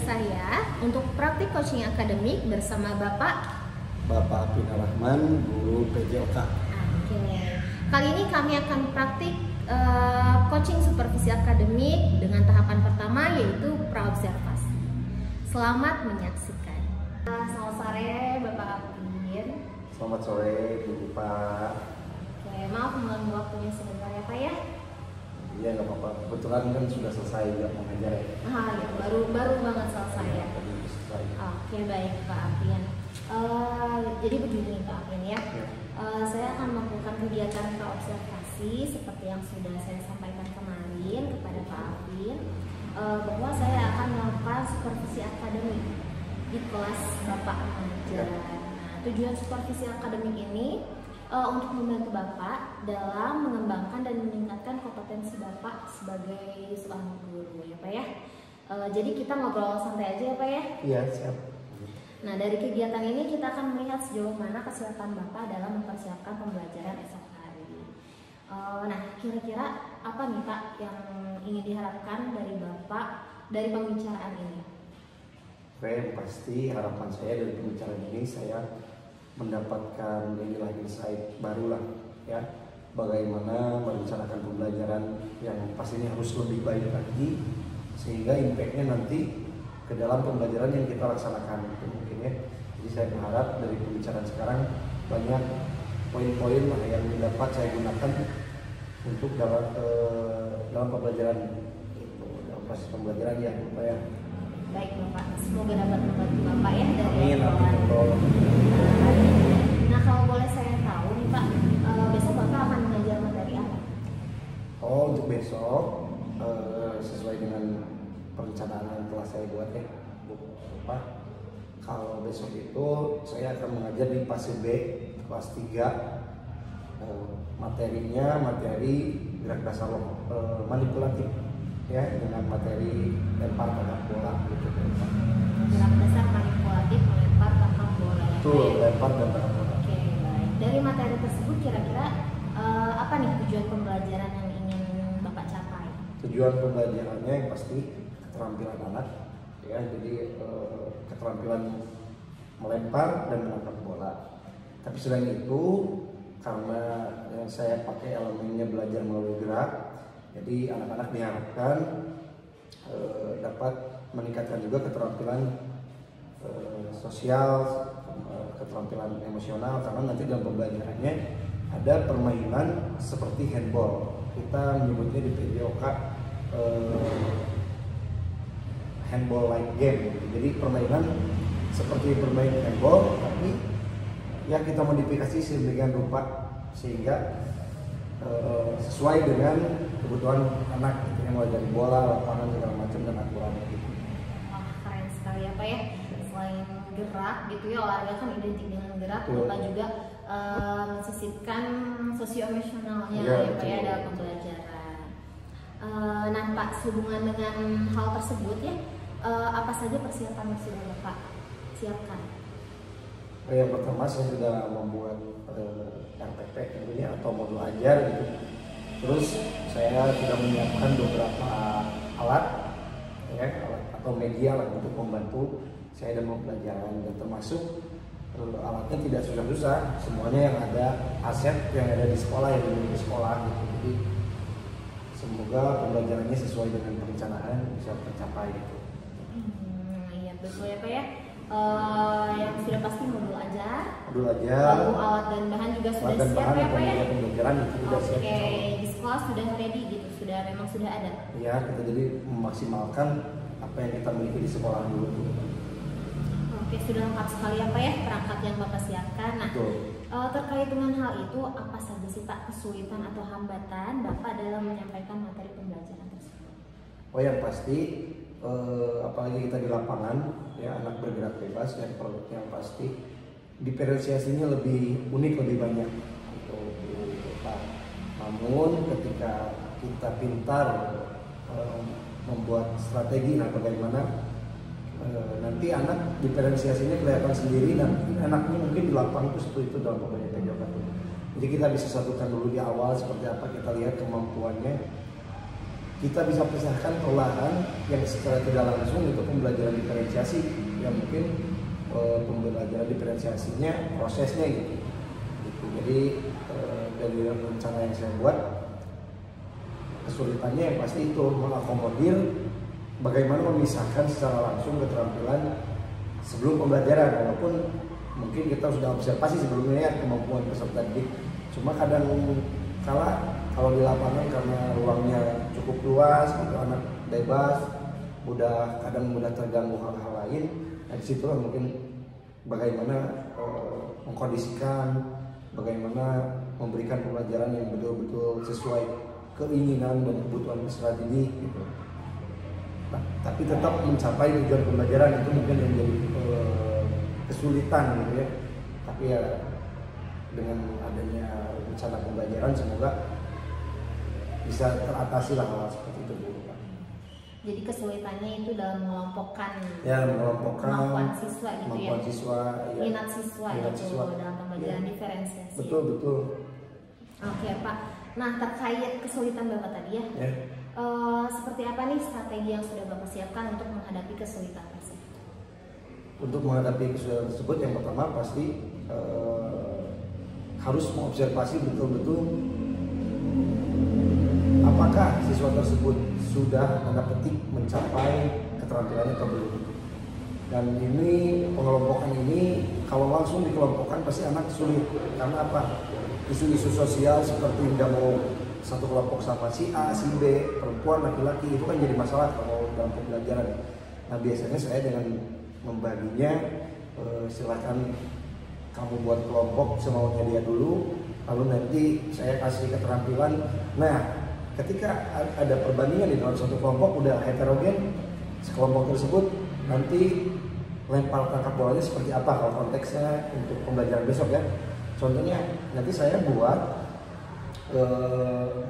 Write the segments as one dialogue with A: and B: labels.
A: saya untuk praktik coaching akademik bersama Bapak
B: Apin Rahman, guru PJOK.
A: Oke. Kali ini kami akan praktik coaching supervisi akademik dengan tahapan pertama yaitu praobservasi. Selamat menyaksikan. Selamat sore Bapak Apin.
B: Selamat sore Bu Pak.
A: Oke, maaf mengganggu waktunya sebentar ya Pak ya.
B: Iya nggak apa-apa. Kebetulan kan sudah selesai nggak mengajar ya.
A: Ya, baru banget selesai ya.
B: Selesai.
A: Oke, baik Pak Apin. Jadi begini Pak Apin ya. Saya akan melakukan kegiatan praobservasi seperti yang sudah saya sampaikan kemarin kepada Pak Apin, bahwa saya akan melakukan supervisi akademik di kelas Bapak mengajar. Nah, tujuan supervisi akademik ini untuk membantu Bapak dalam mengembangkan dan meningkatkan kompetensi Bapak sebagai seorang guru ya Pak ya. Jadi kita ngobrol santai aja ya Pak ya.
B: Iya, siap.
A: Nah, dari kegiatan ini kita akan melihat sejauh mana kesiapan Bapak dalam mempersiapkan pembelajaran esok hari. Nah, kira-kira apa nih Pak yang ingin diharapkan dari Bapak dari pembicaraan ini?
B: Oke, yang pasti harapan saya dari pembicaraan ini saya mendapatkan inilah insight barulah ya, bagaimana merencanakan pembelajaran yang pastinya harus lebih baik lagi sehingga impactnya nanti ke dalam pembelajaran yang kita laksanakan itu mungkin ya. Jadi saya berharap dari pembicaraan sekarang banyak poin-poin yang dapat saya gunakan untuk dalam pembelajaran itu, dalam proses pembelajaran ya Bapak ya.
A: Baik Bapak, semoga dapat membantu Bapak ya dari
B: Amin,
A: obrolan. Nah, kalau boleh saya tahu nih Pak, besok Bapak akan mengajar materi apa?
B: Untuk besok sesuai dengan perencanaan yang telah saya buat ya Bu Pak. Kalau besok itu saya akan mengajar di fase B kelas 3. Materinya materi gerak dasar manipulatif ya, dengan materi lempar kotak bola gitu.
A: Gerak dasar manipulatif melempar kotak bola ya.
B: Betul, lempar dan kotak bola.
A: Oke, baik. Dari materi tersebut kira-kira apa nih tujuan pembelajaran yang ingin Bapak capai?
B: Tujuan pembelajarannya yang pasti keterampilan anak ya, jadi keterampilan melempar dan menangkap bola. Tapi selain itu karena yang saya pakai elemennya belajar melalui gerak, jadi anak-anak diharapkan dapat meningkatkan juga keterampilan sosial, keterampilan emosional, karena nanti dalam pembelajarannya ada permainan seperti handball. Kita menyebutnya di PJOK handball like game. Jadi permainan seperti bermain handball, tapi ya kita modifikasi sedemikian rupa sehingga sesuai dengan kebutuhan anak gitu, yang mulai dari bola, lapangan segala macam dan aturan gitu.
A: Wah, keren sekali ya Pak ya. Selain gerak gitu ya, olahraga kan identik dengan gerak, Bapak juga mensisipkan sosio-emosionalnya ya Pak ya dalam pembelajaran. Nah Pak, sehubungan dengan hal tersebut ya, apa saja persiapan yang sudah Bapak siapkan?
B: Yang pertama saya sudah membuat RPP tentunya atau modul ajar gitu. Terus saya sudah menyiapkan beberapa alat ya, alat atau media lah untuk membantu saya dalam pembelajaran, dan termasuk alatnya tidak susah-susah, semuanya yang ada aset yang ada di sekolah, yang dimiliki sekolah gitu. Jadi semoga pembelajarannya sesuai dengan perencanaan bisa tercapai gitu.
A: Iya betul ya Pak ya. Yang sudah pasti modul ajar, lalu alat dan bahan juga sudah siap ya Pak ya.
B: Pembelajaran itu sudah siap.
A: Oke, di sekolah sudah ready gitu, memang sudah ada.
B: Iya, kita jadi memaksimalkan apa yang kita miliki di sekolah dulu.
A: Oke, sudah lengkap sekali ya Pak ya perangkat yang Bapak siapkan. Nah, terkait dengan hal itu, apa saja sih Pak kesulitan atau hambatan Bapak dalam menyampaikan materi pembelajaran tersebut?
B: Yang pasti apalagi kita di lapangan ya, anak bergerak bebas, yang pasti diferensiasinya lebih unik, lebih banyak gitu, Pak. Namun ketika kita pintar membuat strategi, nah bagaimana nanti anak diferensiasinya kelihatan sendiri, dan anaknya mungkin di lapangan itu dalam pembelajaran PJOK. Jadi kita bisa satukan dulu di awal seperti apa, kita lihat kemampuannya kita bisa pisahkan perlahan yang secara tidak langsung itu pembelajaran diferensiasi, yang mungkin pembelajaran diferensiasinya prosesnya gitu. Jadi dari rencana yang saya buat, kesulitannya yang pasti itu mengakomodir bagaimana memisahkan secara langsung keterampilan sebelum pembelajaran, walaupun mungkin kita sudah observasi sebelumnya ya kemampuan peserta didik. Cuma kadang kala kalau di lapangan karena ruangnya cukup luas, gitu, anak bebas, kadang mudah terganggu hal-hal lain. Nah, disitulah mungkin bagaimana mengkondisikan, bagaimana memberikan pembelajaran yang betul-betul sesuai keinginan dan kebutuhan peserta didik gitu. Nah, tapi tetap mencapai tujuan pembelajaran itu mungkin yang menjadi kesulitan gitu ya. Tapi ya dengan adanya rencana pembelajaran semoga bisa teratasi lah hal seperti itu Bu.
A: Jadi kesulitannya itu dalam mengelompokkan
B: kemampuan
A: siswa gitu
B: kemampuan
A: ya.
B: Siswa, ya.
A: Minat siswa dalam pembelajaran diferensiasi.
B: Betul.
A: Oke Pak. Nah terkait kesulitan Bapak tadi ya. Seperti apa nih strategi yang sudah Bapak siapkan untuk menghadapi kesulitan tersebut?
B: Untuk menghadapi kesulitan tersebut yang pertama pasti harus mengobservasi betul-betul apakah siswa tersebut sudah tanda petik mencapai keterampilannya atau belum. Dan ini pengelompokan ini kalau langsung dikelompokkan pasti anak sulit, karena apa? Isu-isu sosial seperti tidak mau satu kelompok sama si A, si B, perempuan, laki-laki, itu kan jadi masalah kalau dalam pembelajaran. Nah biasanya saya dengan membaginya, silakan kamu buat kelompok semaunya dia dulu, lalu nanti saya kasih keterampilan. Nah ketika ada perbandingan di dalam satu kelompok udah heterogen, sekelompok tersebut nanti lempar tangkap bolanya seperti apa kalau konteksnya untuk pembelajaran besok ya. Contohnya nanti saya buat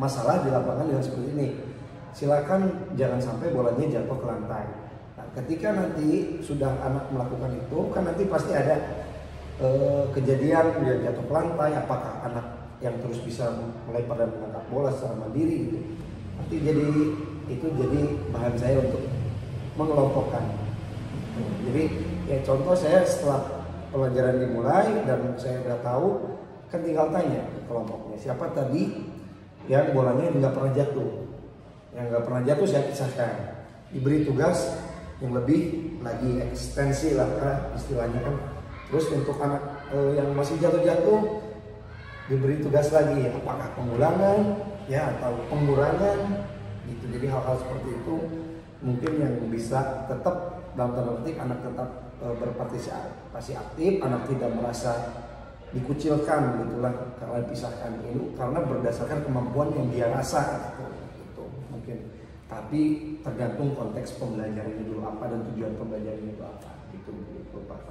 B: masalah di lapangan dengan seperti ini. Silakan jangan sampai bolanya jatuh ke lantai. Nah, ketika nanti sudah anak melakukan itu, kan nanti pasti ada kejadian dia jatuh ke lantai. Apakah anak yang terus bisa melempar dan mengangkat bola secara mandiri gitu. Nanti itu jadi bahan saya untuk mengelompokkan. Jadi ya contoh saya setelah pelajaran dimulai dan saya udah tahu, kan tinggal tanya ke kelompoknya siapa tadi yang bolanya nggak pernah jatuh. Yang nggak pernah jatuh saya pisahkan. Diberi tugas yang lebih lagi ekstensi lah istilahnya kan. Terus untuk anak yang masih jatuh-jatuh diberi tugas lagi, apakah pengulangan ya atau pengurangan gitu. Jadi hal-hal seperti itu mungkin yang bisa tetap dalam tanda petik anak tetap berpartisipasi aktif, anak tidak merasa dikucilkan gitulah karena dipisahkan itu, karena berdasarkan kemampuan yang dia rasa gitu mungkin. Tapi tergantung konteks pembelajarannya dulu apa dan tujuan pembelajarannya itu apa gitu Pak.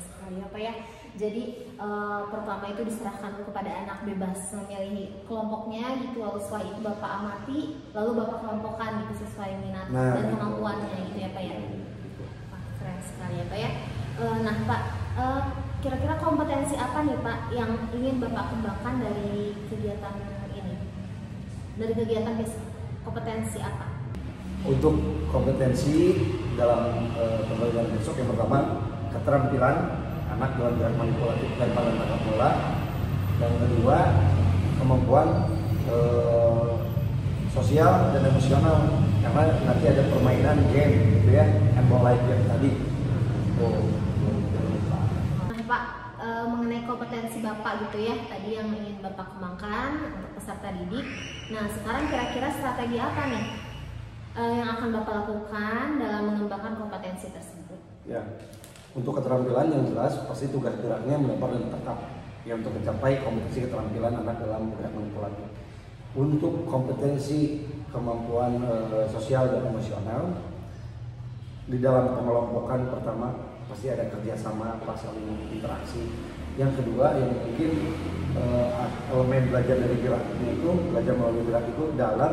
A: Sekali apa ya. Jadi pertama itu diserahkan kepada anak bebas memilih kelompoknya gitu, lalu setelah itu Bapak amati, lalu Bapak kelompokkan gitu sesuai minat dan kemampuannya gitu ya Pak ya. Wah, keren sekali ya Pak ya. Nah Pak, kira-kira kompetensi apa nih Pak yang ingin Bapak kembangkan dari kegiatan ini? Dari kegiatan besok, kompetensi apa?
B: Untuk kompetensi dalam pembelajaran besok yang pertama keterampilan anak dalam gerak manipulatif dan tangkap bola. Yang kedua kemampuan sosial dan emosional, karena nanti ada permainan game gitu ya, handball like game tadi.
A: Nah Pak, mengenai kompetensi Bapak gitu ya, tadi yang ingin Bapak kembangkan untuk peserta didik. Nah sekarang kira-kira strategi apa nih yang akan Bapak lakukan dalam mengembangkan kompetensi tersebut?
B: Ya, untuk keterampilan yang jelas pasti tugas geraknya melempar dan tetap ya untuk mencapai kompetensi keterampilan anak dalam gerak manipulatif. Untuk kompetensi kemampuan sosial dan emosional, di dalam pengelompokan pertama pasti ada kerjasama, saling interaksi. Yang kedua yang mungkin elemen belajar dari geraknya itu, belajar melalui gerak itu dalam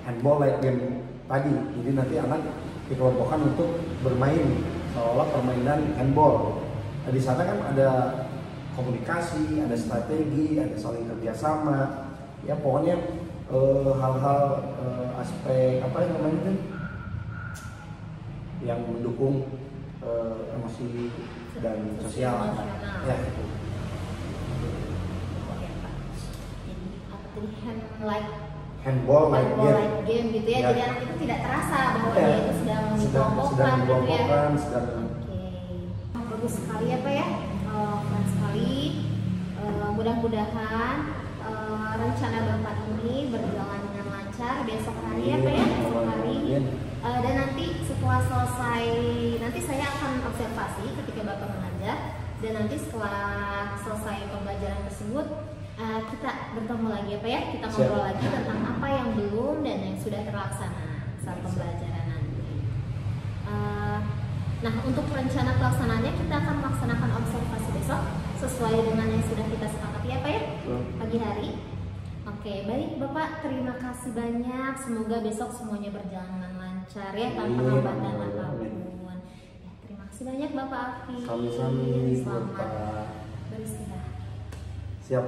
B: handball like game tadi. Jadi nanti anak dikelompokkan untuk bermain seolah permainan handball. Nah, di sana kan ada komunikasi, ada strategi, ada saling kerjasama. Ya pokoknya hal-hal aspek apa yang namanya itu yang mendukung emosi dan sosial ya gitu.
A: Oke Pak. Jadi apa tadi
B: handball like
A: game gitu ya. Jadi anak itu tidak terasa bahwa
B: ya,
A: dia itu sedang dikelompokkan gitu ya. Oke. Bagus sekali ya Pak ya. Keren sekali. Mudah-mudahan rencana Bapak ini berjalan dengan lancar besok hari ya Pak ya, besok hari. Dan nanti setelah selesai, nanti saya akan observasi ketika Bapak mengajar. Dan nanti setelah selesai pembelajaran tersebut, kita bertemu lagi ya Pak ya, kita ngobrol lagi tentang apa yang belum dan yang sudah terlaksana saat pembelajaran nanti. Nah, untuk rencana pelaksanaannya kita akan melaksanakan observasi besok sesuai dengan yang sudah kita sepakati ya Pak ya, pagi hari. Oke, baik Bapak, terima kasih banyak. Semoga besok semuanya berjalan dengan lancar ya, tanpa hambatan apapun. Ya, terima kasih banyak Bapak Afi.
B: Sami-sami.
A: Selamat beristirahat.
B: Siap.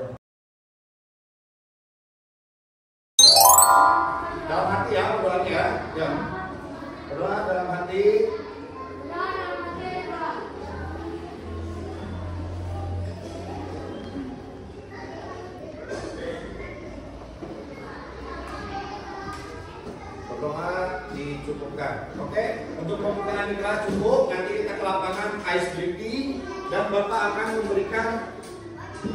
C: Dalam hati ya, berdoanya ya. Ya. Berdoa dalam hati. Berdoa dicukupkan. Oke, untuk pembukaan di kelas cukup. Nanti kita ke lapangan ice breaking dan Bapak akan memberikan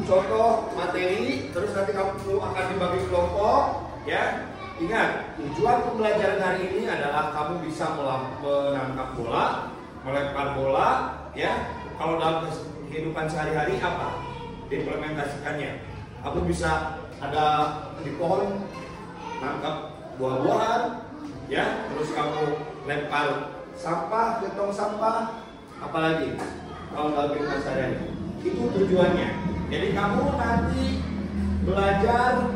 C: contoh materi. Terus nanti kamu akan dibagi kelompok. Ya, ingat tujuan pembelajaran hari ini adalah kamu bisa menangkap bola, melempar bola. Ya, kalau dalam kehidupan sehari-hari apa? Diimplementasikannya. Kamu bisa ada di pohon nangkap buah-buahan, ya, terus kamu lempar sampah ke tong sampah, apalagi kalau dalam kehidupan sehari-hari. Itu tujuannya. Jadi kamu nanti belajar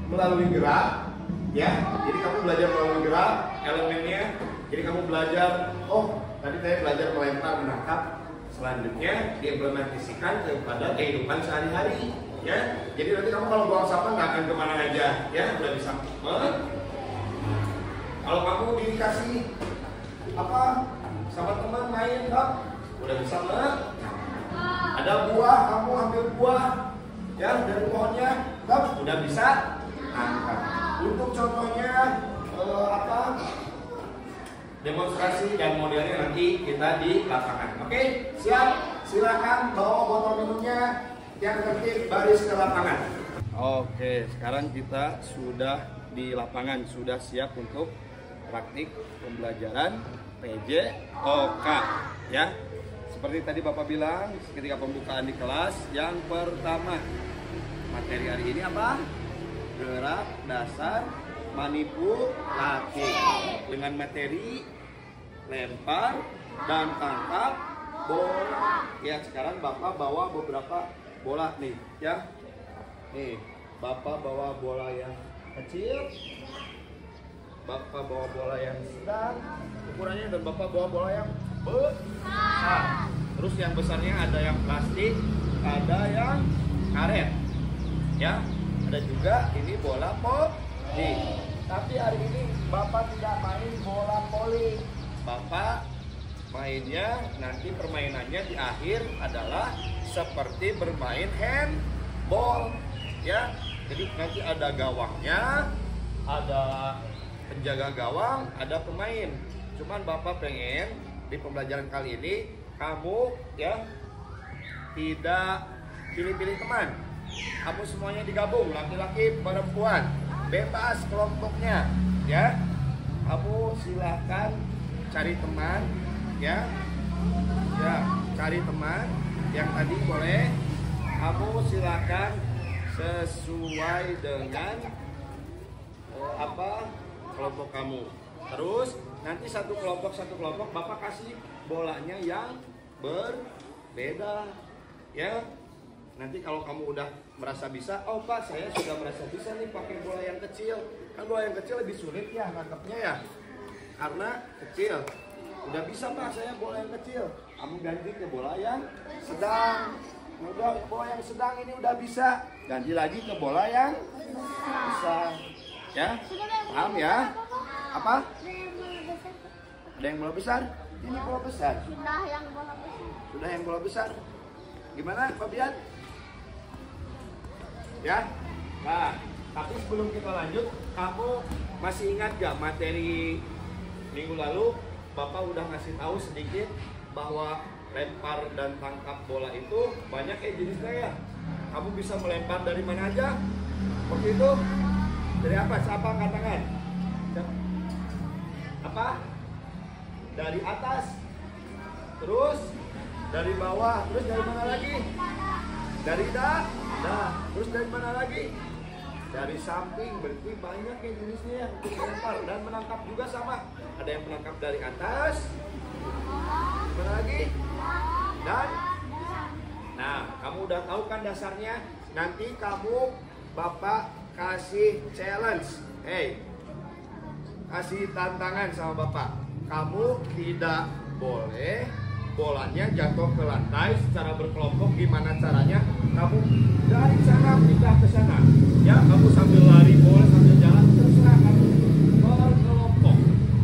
C: melalui gerak, ya. Jadi kamu belajar melalui gerak, elemennya. Jadi kamu belajar, oh tadi saya belajar melempar, menangkap. Selanjutnya diimplementasikan kepada kehidupan sehari-hari, ya. Jadi nanti kamu kalau buang sampah nggak akan kemana aja, ya. Udah bisa. Kalau kamu dikasih apa sama teman main, udah bisa ada buah, kamu ambil buah, ya dari pohonnya, udah bisa angkat. Untuk contohnya apa? Demonstrasi dan modelnya nanti kita di lapangan. Oke, siap? Silakan bawa botol minumnya yang tertib baris ke lapangan.
B: Oke, sekarang kita sudah di lapangan, sudah siap untuk praktik pembelajaran PJOK, ya. Seperti tadi Bapak bilang ketika pembukaan di kelas, yang pertama materi hari ini apa? Gerak dasar manipulasi dengan materi lempar dan tangkap bola. Ya, sekarang Bapak bawa beberapa bola nih, ya. Nih, Bapak bawa bola yang kecil, Bapak bawa bola yang sedang ukurannya, dan Bapak bawa bola yang besar. Terus yang besarnya ada yang plastik, ada yang karet, ya. Ada juga ini bola poli. Tapi hari ini Bapak tidak main bola poli. Bapak mainnya nanti permainannya di akhir adalah seperti bermain handball, ya. Jadi nanti ada gawangnya, ada penjaga gawang, ada pemain. Cuman Bapak pengen di pembelajaran kali ini kamu, ya, tidak pilih-pilih teman. Kamu semuanya digabung, laki-laki, perempuan, bebas kelompoknya, ya. Kamu silahkan cari teman, ya, cari teman yang tadi boleh. Kamu silahkan sesuai dengan kelompok kamu. Terus nanti satu kelompok Bapak kasih bolanya yang berbeda, ya. Nanti kalau kamu udah merasa bisa, oh Pak saya sudah merasa bisa nih pakai bola yang kecil. Kan bola yang kecil lebih sulit ya nangkapnya, ya, karena kecil. Udah bisa Pak saya bola yang kecil, kamu ganti ke bola yang sedang,
C: Udah bola yang sedang ini udah bisa. Ganti lagi ke bola yang besar. Ya, paham ya? Apa? Ada yang bola besar? Ini bola besar.
D: Sudah yang bola besar.
C: Sudah yang bola besar. Gimana, Fabian? Ya? Nah, tapi sebelum kita lanjut, kamu masih ingat gak materi minggu lalu? Bapak udah ngasih tahu sedikit bahwa lempar dan tangkap bola itu banyak jenisnya ya. Kamu bisa melempar dari mana aja? Waktu itu dari apa? Siapa angkat tangan? Apa? Dari atas. Terus dari bawah. Terus dari mana lagi? Dari terus dari mana lagi? Dari samping. Berarti banyak jenisnya untuk melempar dan menangkap juga sama. Ada yang menangkap dari atas. Mana lagi? Dan nah, kamu udah tahu kan dasarnya. Nanti kamu Bapak kasih challenge. Kasih tantangan sama Bapak. Kamu tidak boleh bolanya jatuh ke lantai secara berkelompok. Gimana caranya? Kamu dari sana pindah ke sana. Ya, kamu sambil lari boleh, sambil jalan, terserah kamu berkelompok.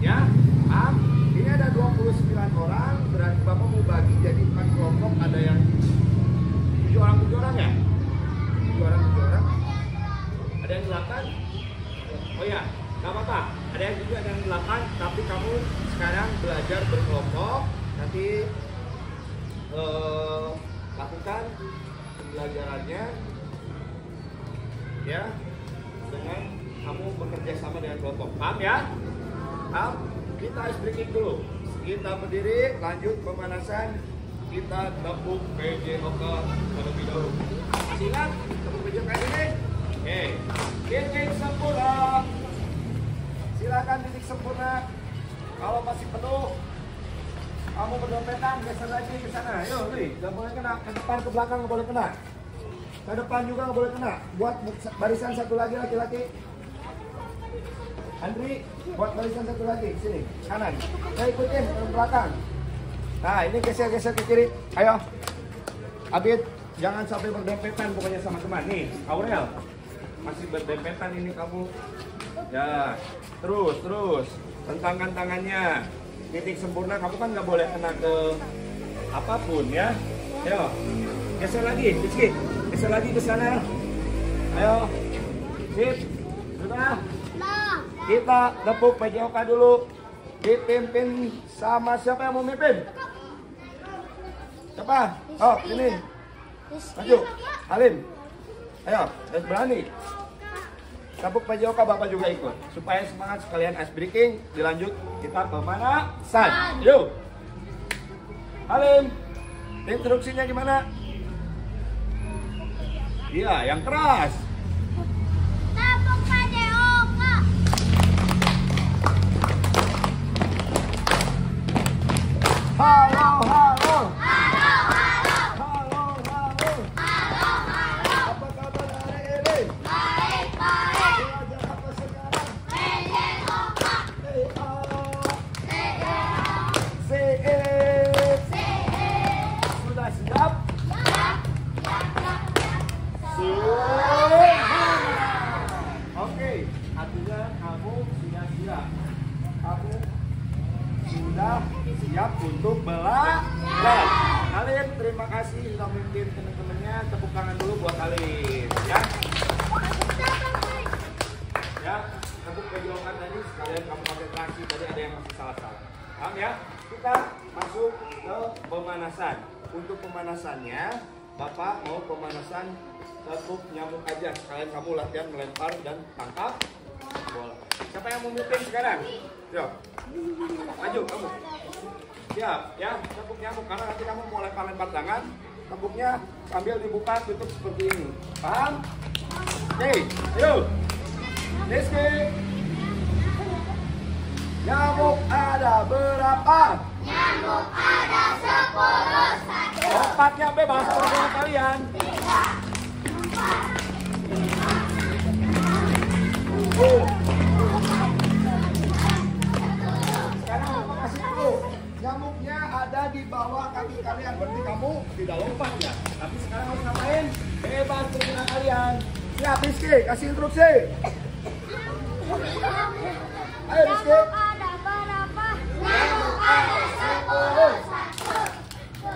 C: Ya, paham? Ini ada 29 orang, berarti Bapak mau bagi jadi 4 kelompok. Ada yang 7 orang ya? 7 orang. Ada yang 8? Oh ya, gak apa-apa. Ada yang 7, ada yang 8. Tapi kamu sekarang belajar berkelompok. Nanti lakukan pembelajarannya ya dengan kamu bekerja sama dengan kelompok. Paham ya? Paham? Kita ice breaking dulu. Kita berdiri, lanjut pemanasan. Kita tepuk PJOK terlebih dahulu. Masih ingat tepuk PJOK ini? Titik sempurna. Silakan titik sempurna. Kalau masih penuh, kamu berdompetan, geser lagi ke sana. Ayo, nggak boleh kena. Ke depan, ke belakang nggak boleh kena. Ke depan juga nggak boleh kena. Buat barisan satu lagi laki-laki. Andri, buat barisan satu lagi. Sini, kanan. Saya ikutin ke belakang. Nah, ini geser-geser ke kiri. Ayo. Abid, jangan sampai berdempetan pokoknya sama teman. Nih, Aurel. Masih berdempetan ini kamu. Ya, terus. Tentangkan tangannya. Titik sempurna, kamu kan nggak boleh kena ke apapun ya. Ayo, geser lagi, Rizky. Geser lagi ke sana. Ayo, sip. Sudah. Kita tepuk PJOK dulu. Dipimpin sama siapa yang mau mimpin? Siapa? Oh, sini. Maju, Halim. Ayo, harus berani. Tepuk PJOK, Bapak juga ikut. Supaya semangat sekalian ice breaking. Dilanjut kita pemanasan. Yuk. Halim, instruksinya gimana? Iya, yang keras.
D: Tepuk PJOK.
C: Halo. Apa kabar hari ini?
D: Baik.
C: Belajar apa sekarang?
D: PJOK.
C: CE. Sudah siap? Oke, artinya kamu sudah siap. Kamu sudah siap untuk belajar. Halim, terima kasih sudah memimpin teman-temannya. Tepuk tangan dulu buat Halim, ya. Ya, tepuk PJOK tadi sekalian kamu pakai traksi tadi ada yang masih salah-salah. Paham ya? Kita masuk ke pemanasan. Untuk pemanasannya, Bapak mau pemanasan tepuk nyamuk aja. Sekalian kamu latihan melempar dan tangkap bola. Siapa yang mau mimpin sekarang? Yuk, maju kamu. Siap, ya, tepuk nyamuk. Karena nanti kamu mau lempar-lempar tangan, tepuknya sambil dibuka tutup seperti ini. Paham? Oke, yuk. Rizky. Nyamuk ada berapa?
D: Nyamuk ada 10.
C: Lompatnya bebas terserah kalian. Sekarang aku kasih dulu. nyamuknya ada di bawah kaki kalian. Berarti kamu tidak lompat ya. Tapi sekarang harus ngapain? Bebas bergerak kalian. Siap Rizky, kasih instruksi. Ayo Rizky.
D: Nyamuk ada berapa? Nyamuk ada 10. 1, 2,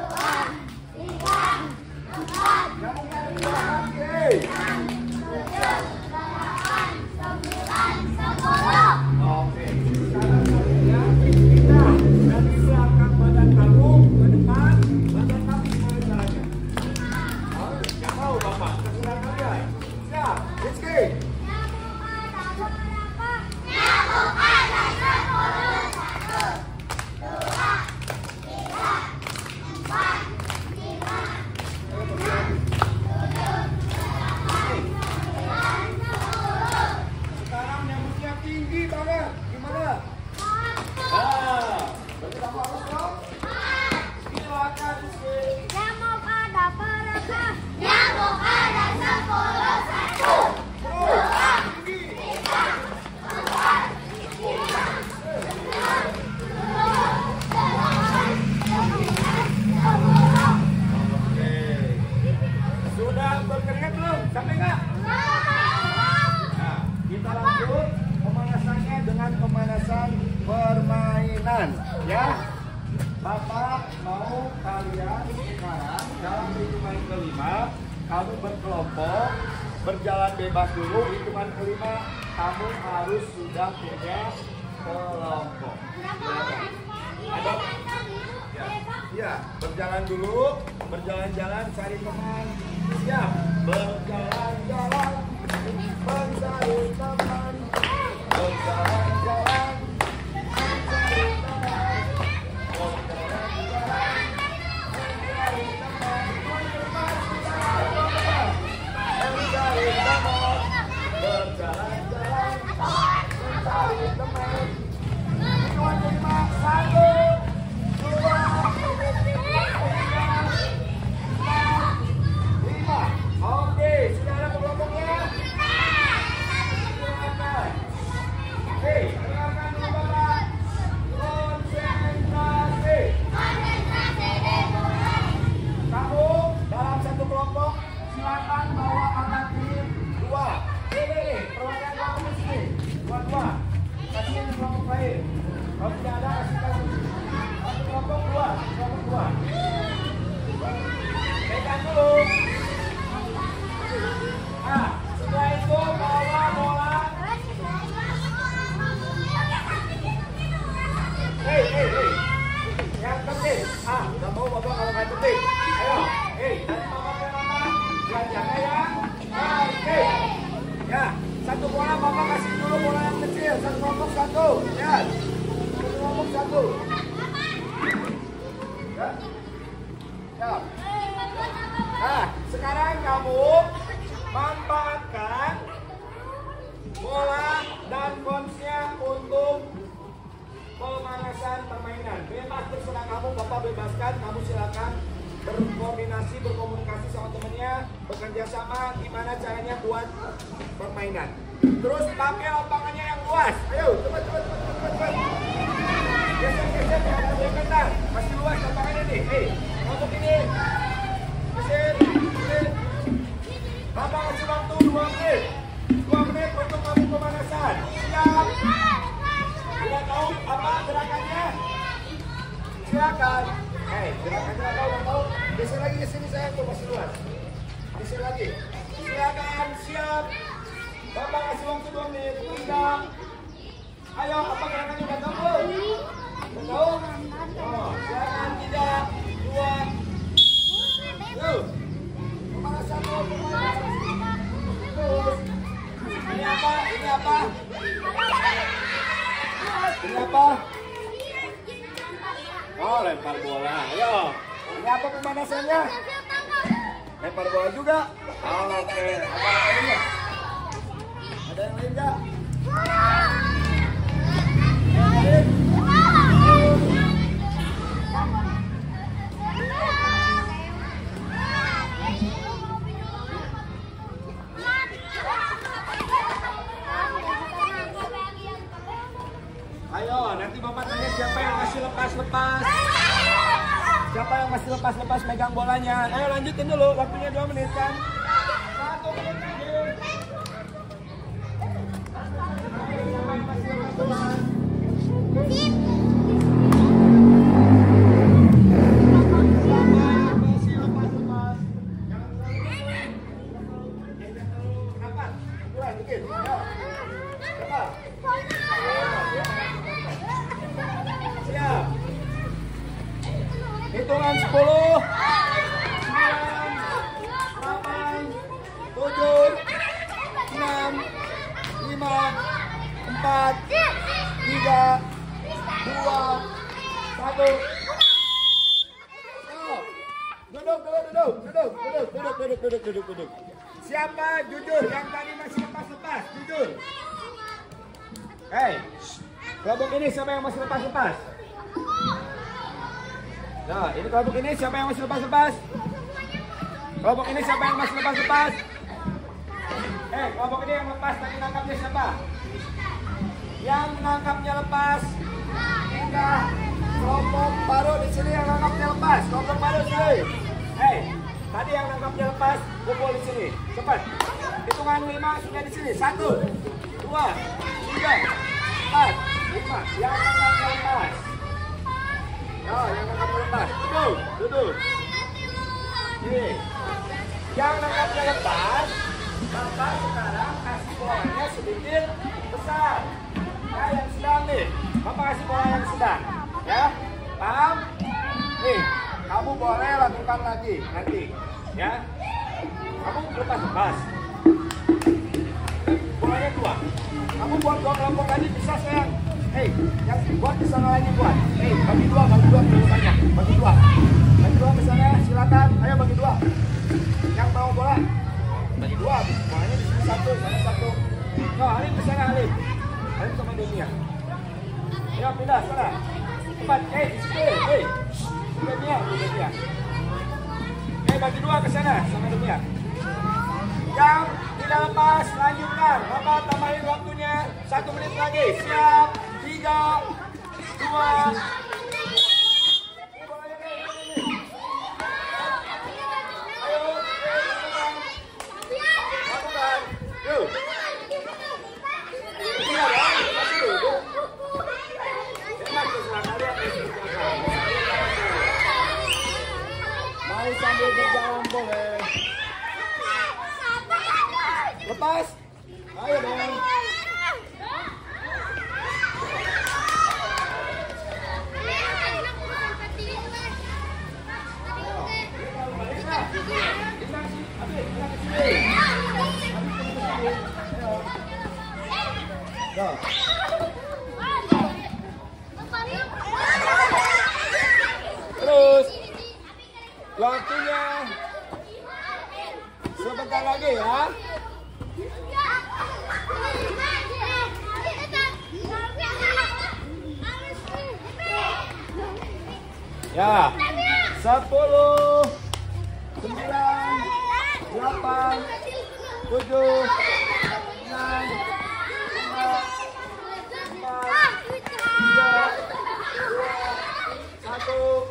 D: 3, 4,
C: Nyamuknya ada di bawah kaki.
D: 6, 7, 8, 9, 10.
C: Oke, sekarang kalian pindah dan siapkan badan kamu ke depan, badan kamu ke jalannya. Yang mau Bapak, terserah kalian. Siap, Rizky.
D: Nyamuk ada berapa? Nyamuk ada 10. 1, 2, 3, 4, 5, 6, 7, 8, 9, 10.
C: Sekarang nyamuknya tinggi banget. Gimana? Ah, berarti kamu harus dong. Silakan Rizky.
D: Nyamuk ada berapa? Nyamuk ada 10. 1,
C: Terus, tinggi.
D: 10.
C: Oke. Sudah berkeringat belum? Sampai nggak? Nah, kita lanjut pemanasannya dengan pemanasan permainan, ya. Bapak mau kalian sekarang dalam hitungan kelima, kamu berkelompok, berjalan bebas dulu. Hitungan kelima, kamu harus sudah punya kelompok. Ada? Ya, berjalan dulu, berjalan-jalan cari teman. Siap, berjalan-jalan mencari teman. Berjalan-jalan mencari teman. Berjalan-jalan mencari teman. Mencari teman. Berjalan-jalan mencari teman. Hitungan kelima, 1, 2, 5. Oke, sudah ada kelompoknya? Silakan. Oke, dengarkan dulu Bapak. Konsentrasi. Kamu dalam satu kelompok, silakan bawa anak tim 2. Ini, perwakilan kelompok di sini. 2. Kasih ke kelompok lain. Kalau tidak ada, kasih. Satu kelompok 2. Kelompok 2. Pegang dulu. Nah, setelah itu bawa bola. Hei. Yang penting. Udah mau Bapak kalau nggak penting. Ayo. Hei, dari Bapak ke Mama. Belajarnya ya. Oke. Ya, satu bola Bapak kasih dulu bola yang kecil. Satu kelompok 1. Ya. Satu kelompok 1. Ya. Siap. Nah, sekarang kamu manfaatkan bola dan konsnya untuk pemanasan permainan. Bebas terserah kamu, Bapak bebaskan. Kamu silakan berkoordinasi, berkomunikasi sama temennya, bekerja sama gimana caranya buat permainan. Terus pakai lapangannya yang luas. Ayo, cepat. Geser, jangan bentar. Masih luas lapangannya nih. Hei, untuk ini. Geser. Bapak kasih waktu 2 menit. 2 menit untuk kamu pemanasan. Siap. Tidak tahu apa gerakannya? Silakan. Gerakannya udah tahu. Geser lagi ke sini sayang, tuh masih luas. Geser lagi. Silakan, siap. Bapak kasih waktu 2 menit. Tidak. Ayo, apa gerakannya udah tahu belum? Udah tahu? Oh, silakan 3, 2. Yuk. Pemanasan dulu, pemanasan. Terus. Ini apa? Ini apa? Ini apa? Oh, lempar bola. Ayo. Ini apa pemanasannya? Lempar bola juga? Oke. Apa lainnya? Ada yang lain nggak? Ayo, nanti Bapak tanya siapa yang masih lepas-lepas. lepas-lepas megang bolanya. Ayo lanjutin dulu, waktunya 2 menit kan. 1 menit lagi. Siap. Hitungan 10, 9, 8, 7, 6, 5, 4, 3, 2, 1. Duduk. Siapa jujur yang tadi masih lepas-lepas? Jujur. Hei, kelompok ini siapa yang masih lepas-lepas? Nah, ini kelompok ini siapa yang masih lepas-lepas? Kelompok ini siapa yang masih lepas-lepas? Kelompok ini yang lepas tadi nangkapnya siapa? Yang menangkapnya lepas. Pindah. Kelompok baru di sini yang nangkapnya lepas. Kelompok baru sini. Tadi yang nangkapnya lepas, kumpul di sini. Cepat. Hitungan 5 sudah di sini. 1, 2, 3, 4, 5. Yang nangkapnya lepas. Oh, yang nangkapnya lepas. Duduk. Ini. Yang nangkapnya lepas, Bapak sekarang kasih bolanya sedikit besar. Ya, yang sedang nih. Bapak kasih bola yang sedang. Ya, paham? Nih, kamu boleh lakukan lagi nanti. Ya, kamu lepas. Bolanya 2. Kamu buat 2 kelompok tadi bisa sayang. Yang buat bisa lagi buat. Bagi 2 terlalu banyak. Bagi 2 ke sana, silakan. Ayo bagi 2. Yang mau bola bagi 2. Bolanya di sini 1, sana 1. No, Alim ke sana, Alim sama Dunia. Ya, pindah sana. Cepat, di situ. Dunia. Bagi 2 ke sana sama Dunia. Yang tidak lepas, lanjutkan. Bapak tambahin waktunya 1 menit lagi. Siap. 3, 2. Mau sambil berjalan boleh. Lepas. Ayo dong. Terus waktunya sebentar lagi ya. Ya, 10, 9, 8, 7, 6, 5, 4, 3, 2, 1.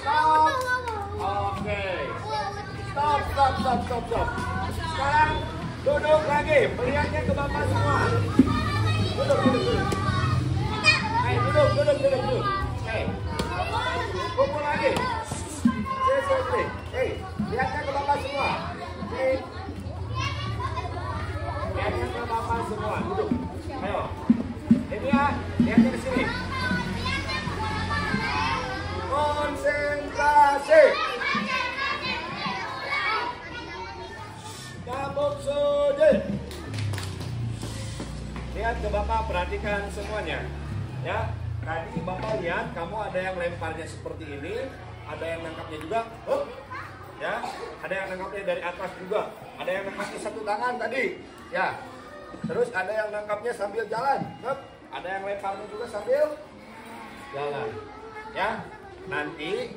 C: Stop. Oke. Stop. Sekarang duduk lagi. Melihatnya ke Bapak semua. Duduk. Duduk. Kumpul lagi. Lihatnya ke Bapak semua. Lihatnya ke Bapak semua. Duduk. Ayo. Ini ya. Lihatnya ke sini. Konsentrasi. Cabut sujud. Lihat ke Bapak, perhatikan semuanya. Ya, tadi Bapak lihat kamu ada yang lemparnya seperti ini, ada yang nangkapnya juga. Ya, ada yang nangkapnya dari atas juga. Ada yang nangkapnya 1 tangan tadi. Ya. Terus ada yang nangkapnya sambil jalan. Ada yang lemparnya juga sambil jalan. Ya. Nanti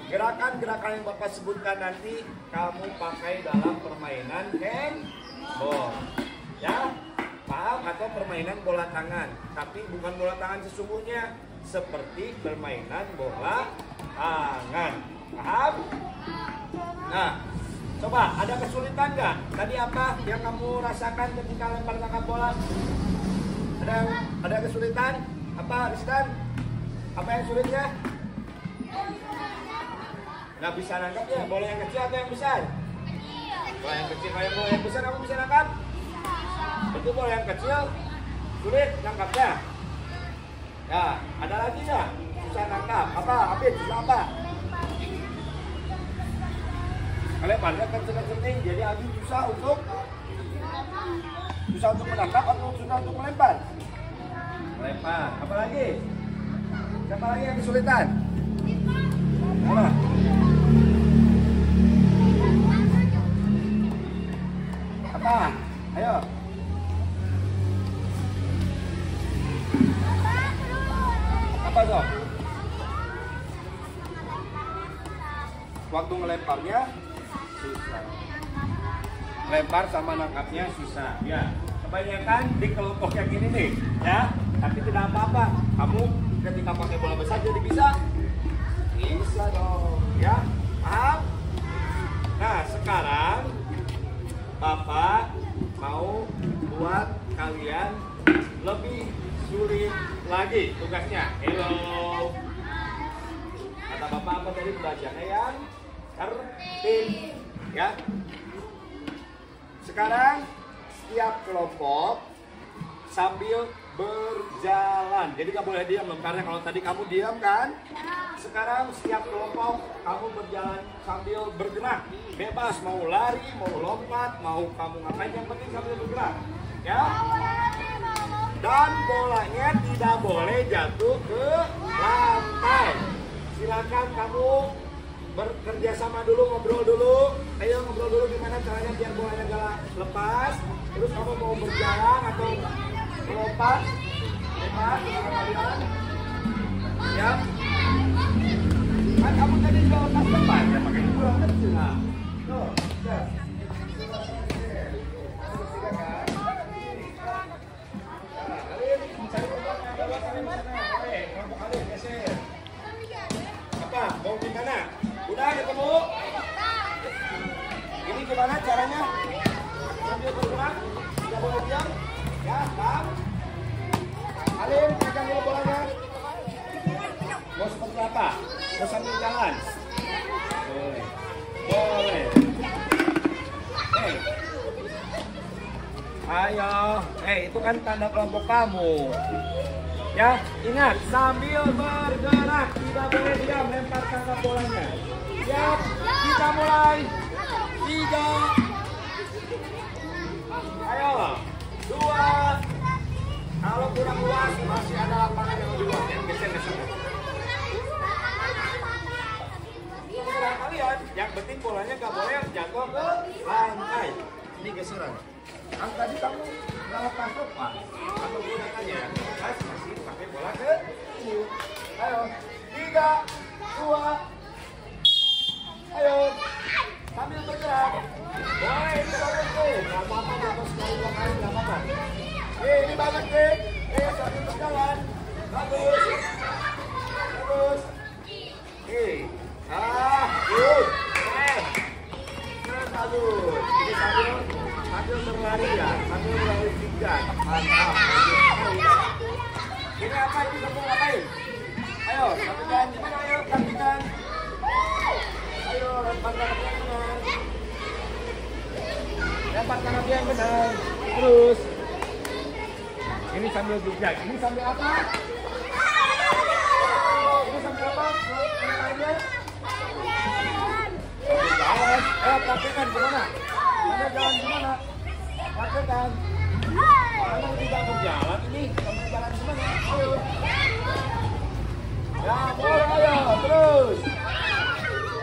C: gerakan-gerakan yang Bapak sebutkan nanti kamu pakai dalam permainan handball. Ya, paham? Atau permainan bola tangan. Tapi bukan bola tangan sesungguhnya. seperti permainan bola tangan. Paham? Nah, coba ada kesulitan nggak? Tadi apa yang kamu rasakan ketika lempar tangkap bola? Ada kesulitan? Apa, Rizdan? Apa yang sulitnya? Nggak bisa nangkapnya. Bola yang kecil atau yang besar? Bola yang kecil. Kalau bola yang besar kamu bisa nangkap? Itu bola yang kecil sulit nangkapnya. Ya, ada lagi nggak? Susah nangkap. Apa? Apit, susah apa? Lemparnya kenceng-kenceng, jadi Abi susah untuk menangkap atau susah untuk melempar? Melempar. Apa lagi? Siapa lagi yang kesulitan? Apa? Apa? Ayo. Apa Sob? Waktu melemparnya susah. Lempar sama nangkapnya susah. Ya, kebanyakan di kelompok yang ini nih, ya. Tapi tidak apa-apa. Kamu ketika pakai bola besar jadi bisa. Bisa dong, ya. Paham? Nah, sekarang Bapak mau buat kalian lebih sulit lagi tugasnya. Hello. Kata Bapak apa tadi belajarnya yang tertib, ya. Sekarang setiap kelompok sambil berjalan. Jadi kamu boleh diam, karena kalau tadi kamu diam kan. Sekarang setiap kelompok kamu berjalan sambil bergerak. Bebas mau lari, mau lompat, mau kamu ngapain, yang penting sambil bergerak. Ya. Dan bolanya tidak boleh jatuh ke lantai. Silakan kamu bekerja sama dulu, ngobrol dulu. Ayo ngobrol dulu gimana caranya biar bolanya gak lepas. Terus kamu mau berjalan atau melompat? Bebas, kalian. Ya. Kan kamu tadi juga lepas lepas ya pakai bola kecil. Nah, tuh, ya. Apa? Mau gimana? Udah ketemu? Ini gimana caranya? Sambil bergerak, tidak boleh diam. Ya, paham? Alim, pegang dulu bolanya. Mau seperti apa? Mau sambil jalan? Boleh. Boleh. Hei. Ayo. Hei, itu kan tanda kelompok kamu. Ya, ingat sambil bergerak, tidak boleh diam, lempar tangkap bolanya. Siap, kita mulai. 3. Ayo, 2. Kalau kurang luas, masih ada lapangan yang lebih luas. Geser. Terserah kalian, yang penting bolanya nggak boleh jatuh ke lantai. Ini geseran. Kan tadi kamu nggak lepas. Atau bola aja, lepas masih pakai bola ke sini. Ayo, 3, 2. Ayo, sambil bergerak. Boleh itu bagus tuh, nggak apa-apa jatuh sekali 2 kali nggak apa-apa. Ini bagus deh. Sambil berjalan. Bagus. Bagus. Good. Keren bagus. Ini sambil berlari ya, sambil berlari pinggang. Mantap. Ini apa? Ini kamu ngapain? Ayo, gantikan. Ayo, gantikan. Ayo, lempar tangan yang benar. Lempar tangan yang benar. Terus. Ini sambil zigzag. Ini sambil apa? Ini sambil apa? Ini lainnya? Jalan. Praktekan gimana? Anda jalan gimana? Praktekan. Mana tidak berjalan ini? Kamu jalan gimana? Ayo. Ya, boleh ayo. Terus.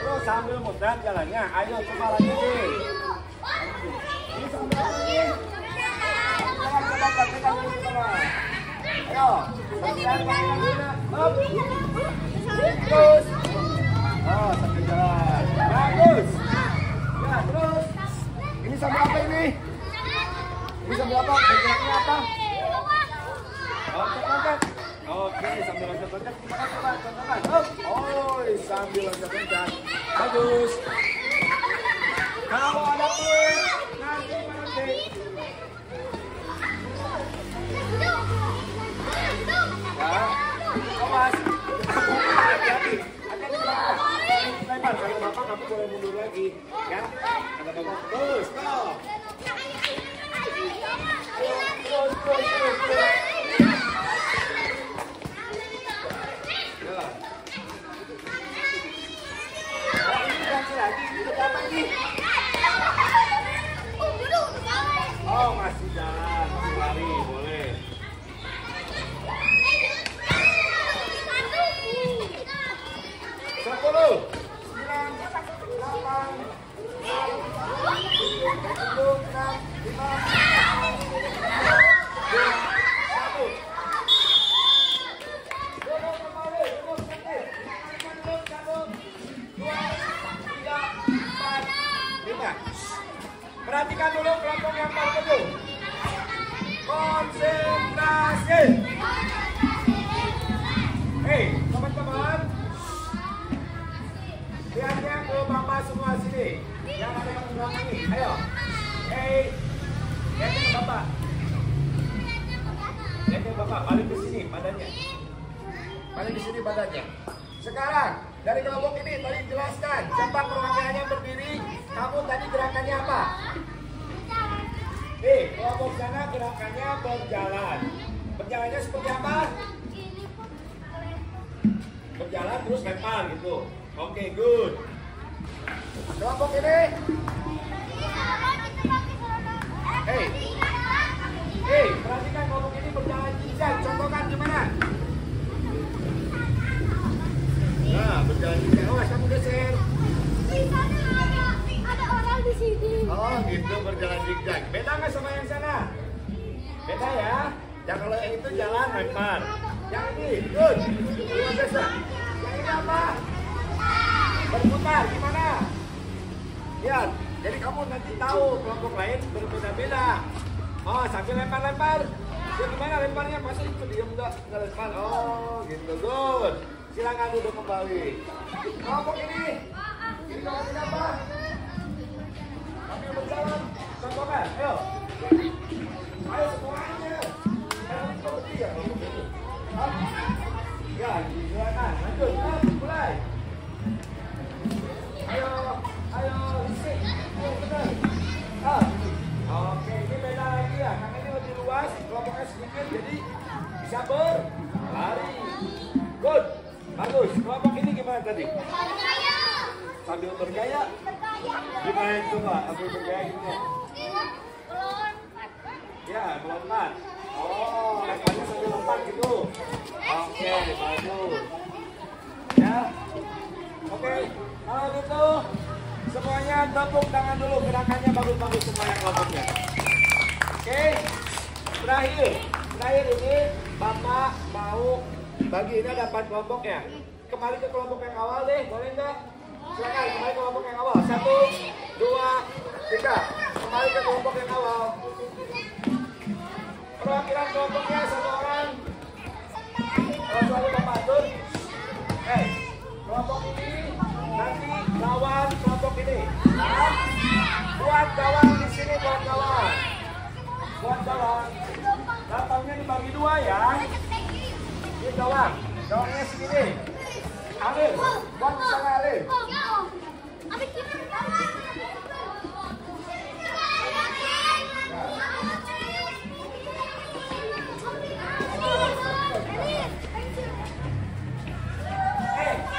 C: Terus sambil muter jalannya. Ayo coba lagi deh. Ini sambil apa ini? Coba praktekan dulu gimana? Ayo. Berjalan gimana? Up. Terus. Oh, sambil jalan. Bagus. Ya, terus. Ini sambil apa ini? Ini sambil apa? Bergeraknya apa? Loncat-loncat. Oke, sambil loncat-loncat kencang. Bagus. Kalau ada poin, nanti berhenti. Ya, awas. Hati-hati. Lebar, kalau bapak kamu boleh mundur lagi. Ya, ada bapak. Terus, stop. Terus. Lagi, apa ini? Oh, masih jalan, masih lari, boleh. 10, 9, 8, 7, 6, 5. Perhatikan dulu kelompok yang paling ujung. Konsentrasi. Hei, teman-teman. Lihatnya ke bapak semua sini. Yang ada yang belakang ini. Ayo. Hei. Lihatnya ke bapak. Lihatnya ke bapak. Balik ke sini badannya. Balik ke sini badannya. Sekarang dari kelompok ini tadi jelaskan siapa perwakilannya berdiri. Kamu tadi gerakannya apa? Kelompok sana gerakannya berjalan. Berjalannya seperti apa? Berjalan terus lempar gitu. Oke, good. Kelompok ini. Perhatikan kelompok ini berjalan zigzag. Contohkan gimana? Nah, berjalan zigzag. Awas, kamu geser.
D: Ada orang di sini.
C: Oh, gitu berjalan zigzag. Beda nggak sama yang sana? Beda ya. Yang kalau yang itu jalan lempar. Yang ini, good. Luar biasa. Yang ini apa? Berputar, gimana? Lihat, jadi kamu nanti tahu kelompok lain berbeda-beda. Oh, sambil lempar-lempar. Ya gimana lemparnya? Masa itu diam nggak lempar? Oh, gitu, good. Silakan duduk kembali. Kelompok ini kelompok ini apa? Kami berjalan, contohkan, ayo. Ayo semuanya. Seperti ya kelompok ini. Ya, silakan, lanjut, mulai. Ayo, listrik, benar. Oke, ini beda lagi ya, karena ini lebih luas, kelompoknya sedikit, jadi bisa berlari. Good, bagus. Kelompok ini gimana tadi? Sambil bergaya. Gimana coba? Sambil bergaya gimana? Ya, melompat. Oh, lemparnya sambil lompat gitu. Oke, bagus. Ya, oke. Kalau gitu, semuanya tepuk tangan dulu. Gerakannya bagus-bagus semuanya kelompoknya. Oke, terakhir ini Bapak mau bagi ini ada 4 kelompok ya. Kembali ke kelompok yang awal deh, boleh nggak? Silakan kembali ke kelompok yang awal. 1, 2, 3. Kembali ke kelompok yang awal. Perwakilan kelompoknya 1 orang. Selalu Bapak atur. Kelompok ini nanti lawan kelompok ini. Buat gawang di sini, buat gawang. Buat gawang. Lapangnya dibagi 2 ya. Ini gawang. Gawangnya segini. Alir. Buat misalnya alir.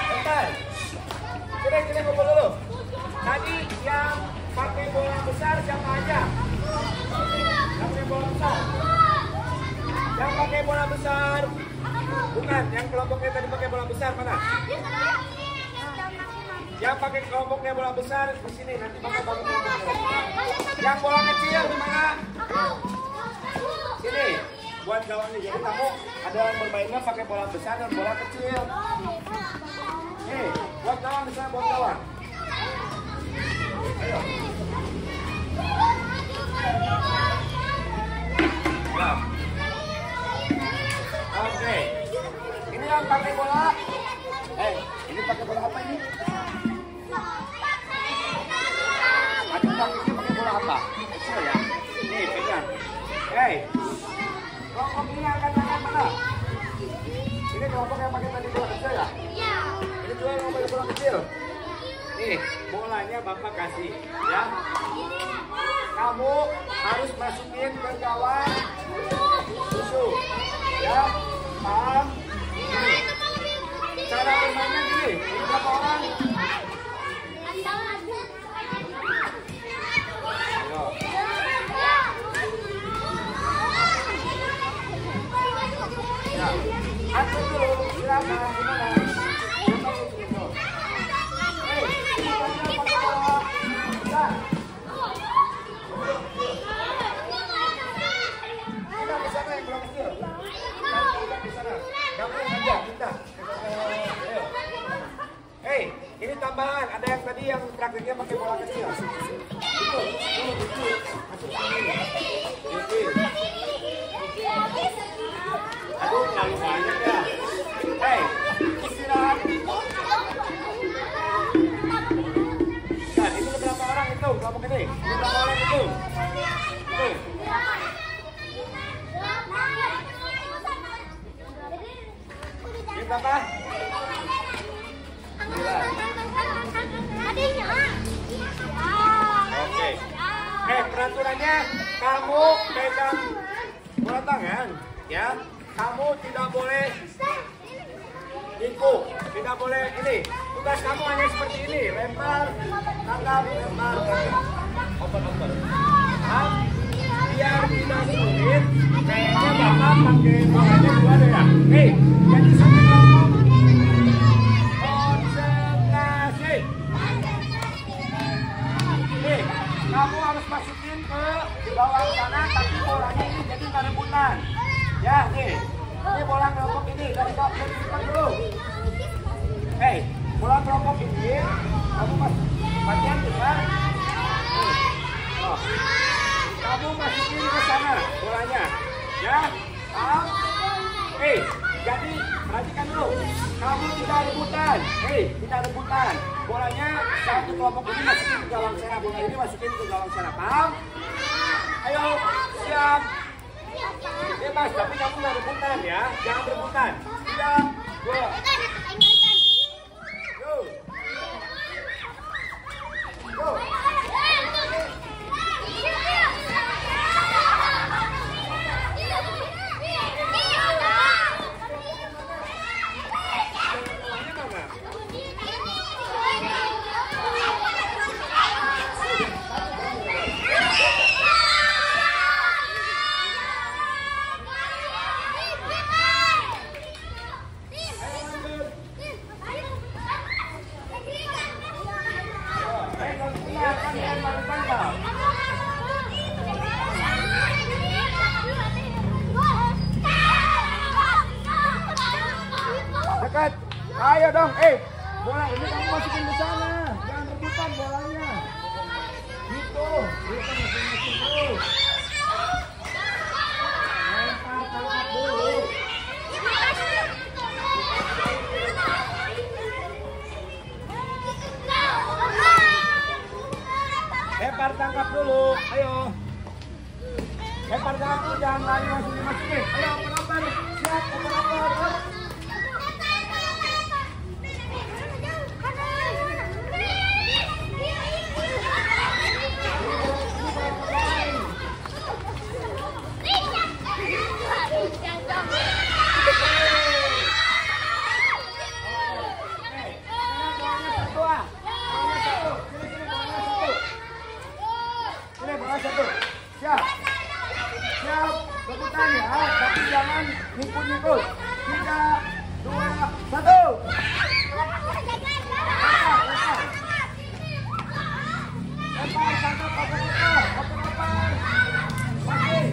C: Bentar. Sini kumpul dulu. Tadi yang pakai bola besar siapa aja? Yang pakai bola besar. Yang pakai bola besar. Bukan, yang kelompoknya tadi pakai bola besar mana? Yang pakai kelompoknya bola besar di sini nanti pakai bola besar. Yang bola kecil di mana? Sini. Buat gawangnya, jadi kamu ada yang bermainnya pakai bola besar dan bola kecil. Nih, buat gawang di sana, buat gawang. Ayo. Ya. Oke. Ini yang pakai bola. Ini pakai bola apa ini? yang pakai tadi bola kecil ya?
D: Iya.
C: Ini juga yang pakai bola kecil. Nih, bolanya Bapak kasih, ya. Kamu harus masukin ke gawang susu, ya. Paham? Ini. Cara bermainnya gini. Ini berapa orang? Ayo. Ya. Atur dulu, silakan. Gimana? Hei, ini tambahan. Ada yang tadi yang praktiknya pakai bola kecil. Itu, masuk sini. Aduh, terlalu banyak ya. Hei, istirahat. Dan itu berapa orang itu? Kelompok ini. Berapa orang itu? Tuh. Ini berapa? Oke. Peraturannya kamu pegang bola tangan, ya. Kamu tidak boleh ikut, tidak boleh ini. Tugas kamu hanya seperti ini, lempar, tangkap, lempar, tangkap. Oper. Biar tidak sulit, kayaknya Bapak pakai bolanya dua deh ya. Hei, jadi satu kelompok. Konsentrasi. Nih, kamu harus masukin ke bawah sana, tapi bolanya ini jadi nggak rebutan. Ya, nih. Ini bola kelompok ini dari depan dulu. Hei, bola kelompok ini kamu bagian juga. Oh. Kamu masukin ke sana bolanya, ya. Paham? Hei, jadi perhatikan dulu. Kamu tidak rebutan. Hei, tidak rebutan. Bolanya satu kelompok ini masukin ke gawang sana, bola ini masukin ke gawang sana. Paham? Ayo, siap. Bebas, tapi kamu nggak rebutan ya. Jangan rebutan. 3, 2. Go. Go. Dekat. Ayo dong, bola ini kamu masukin ke sana. Jangan rebutan bolanya. Gitu. Itu masing-masing dulu. Lempar, tangkap dulu. Lempar, tangkap dulu. Ayo. Lempar, tangkap dulu. Jangan lari langsung dimasukin. Ayo, oper. Siap, oper. Siap, rebutan ya, tapi jangan ngikut-ngikut. 3, 2, 1. Lempar, tangkap, oper. Masih.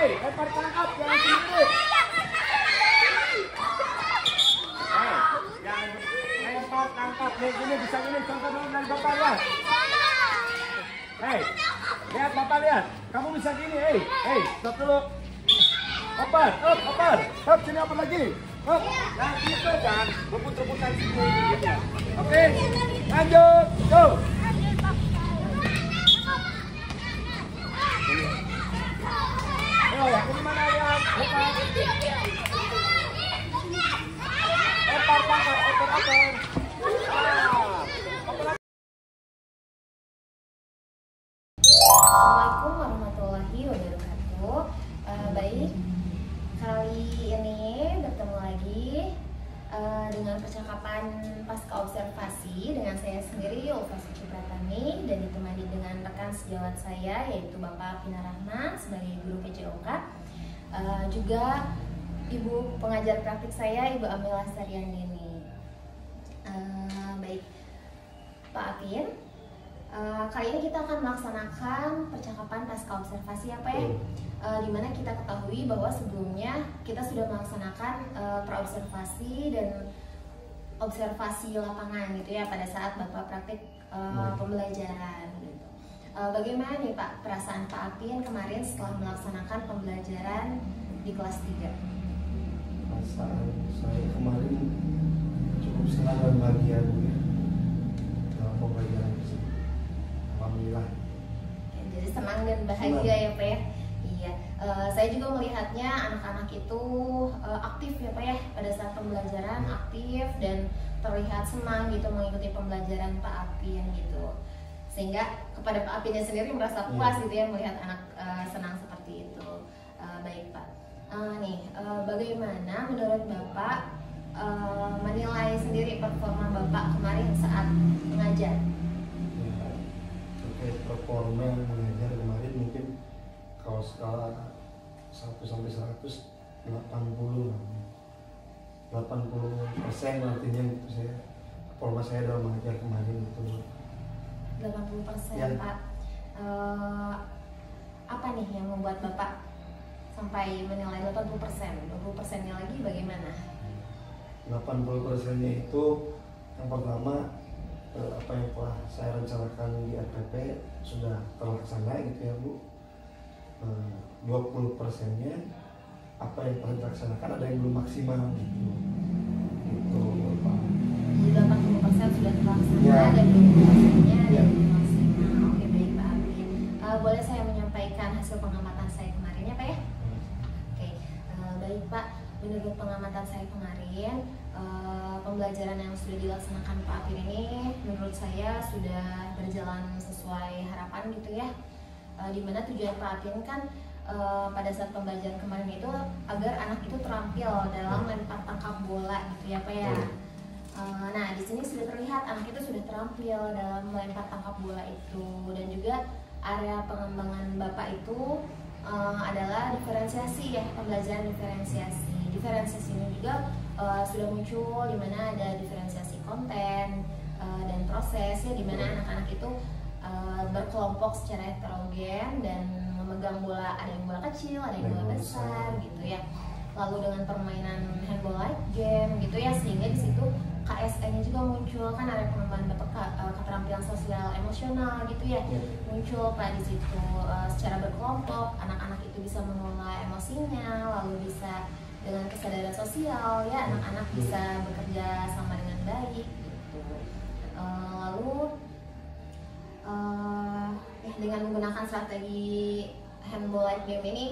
C: Lempar, tangkap, jangan sendiri. Lempar, tangkap, gini bisa gini, contoh dulu dari Bapak lihat. Lihat Bapak lihat, kamu bisa gini, stop dulu. Oper, sini oper lagi. Hop. Nah gitu kan, berputar-putar situ gigitnya. Oke, lanjut, go. Ayo, yang ini mana yang? Lempar tangkap, oper.
A: Assalamualaikum warahmatullahi wabarakatuh. Baik, kali ini bertemu lagi dengan percakapan pasca observasi dengan saya sendiri Ulfa Suci Pratami dan ditemani dengan rekan sejawat saya yaitu Bapak Pina Rahma sebagai guru PJOK, juga Ibu pengajar praktik saya Ibu Amila Saryandini. Baik, Pak Apin. Kali ini kita akan melaksanakan percakapan pasca observasi apa ya? Dimana kita ketahui bahwa sebelumnya kita sudah melaksanakan praobservasi dan observasi lapangan gitu ya pada saat Bapak praktik pembelajaran gitu. Bagaimana nih Pak perasaan Pak Apin kemarin setelah melaksanakan pembelajaran di kelas 3?
B: Perasaan saya kemarin cukup senang dan bahagia Bu ya dalam pembelajaran tersebut. Alhamdulillah.
A: Jadi senang dan bahagia ya Pak ya. Iya, saya juga melihatnya anak-anak itu aktif ya Pak ya pada saat pembelajaran, aktif dan terlihat senang gitu mengikuti pembelajaran Pak Apin gitu. Sehingga kepada Pak Apinnya sendiri merasa puas gitu ya melihat anak senang seperti itu. Baik Pak. Bagaimana menurut Bapak menilai sendiri performa Bapak kemarin saat mengajar?
B: Performa mengajar kemarin mungkin kalau skala 1 sampai 100 80 lah. 80% artinya itu saya performa saya dalam mengajar kemarin itu
A: 80%
B: ya.
A: Pak. Apa nih yang membuat Bapak sampai menilai 80%? 20%-nya lagi bagaimana?
B: 80%-nya itu yang pertama apa yang telah saya rencanakan di RPP sudah terlaksana gitu ya Bu. 20%-nya apa yang telah dilaksanakan ada yang belum maksimal gitu Pak.
A: Jadi 80% sudah terlaksana
B: ya.
A: Dan 20%-nya
B: ya.
A: belum maksimal. Oke baik Pak Apin. Boleh saya menyampaikan hasil pengamatan saya kemarin ya Pak ya? Oke, baik Pak. Menurut pengamatan saya kemarin, pembelajaran yang sudah dilaksanakan Pak Apin ini menurut saya sudah berjalan sesuai harapan gitu ya. Dimana tujuan Pak Apin kan pada saat pembelajaran kemarin itu agar anak itu terampil dalam lempar tangkap bola gitu ya Pak ya. Nah di sini sudah terlihat anak itu sudah terampil dalam melempar tangkap bola itu, dan juga area pengembangan Bapak itu adalah diferensiasi ya, pembelajaran diferensiasi. Diferensiasi ini juga sudah muncul di mana ada diferensiasi konten dan proses ya, di mana anak-anak itu berkelompok secara heterogen dan memegang bola, ada yang bola kecil, ada yang bola besar gitu ya. Lalu dengan permainan handball like game gitu ya, sehingga di situ KSE-nya juga muncul, kan ada pengembangan keterampilan sosial emosional gitu ya, muncul Pak di situ. Secara berkelompok anak-anak itu bisa mengelola emosinya, lalu bisa dengan kesadaran sosial ya, anak-anak bisa bekerja sama dengan baik gitu. Lalu dengan menggunakan strategi handball like game ini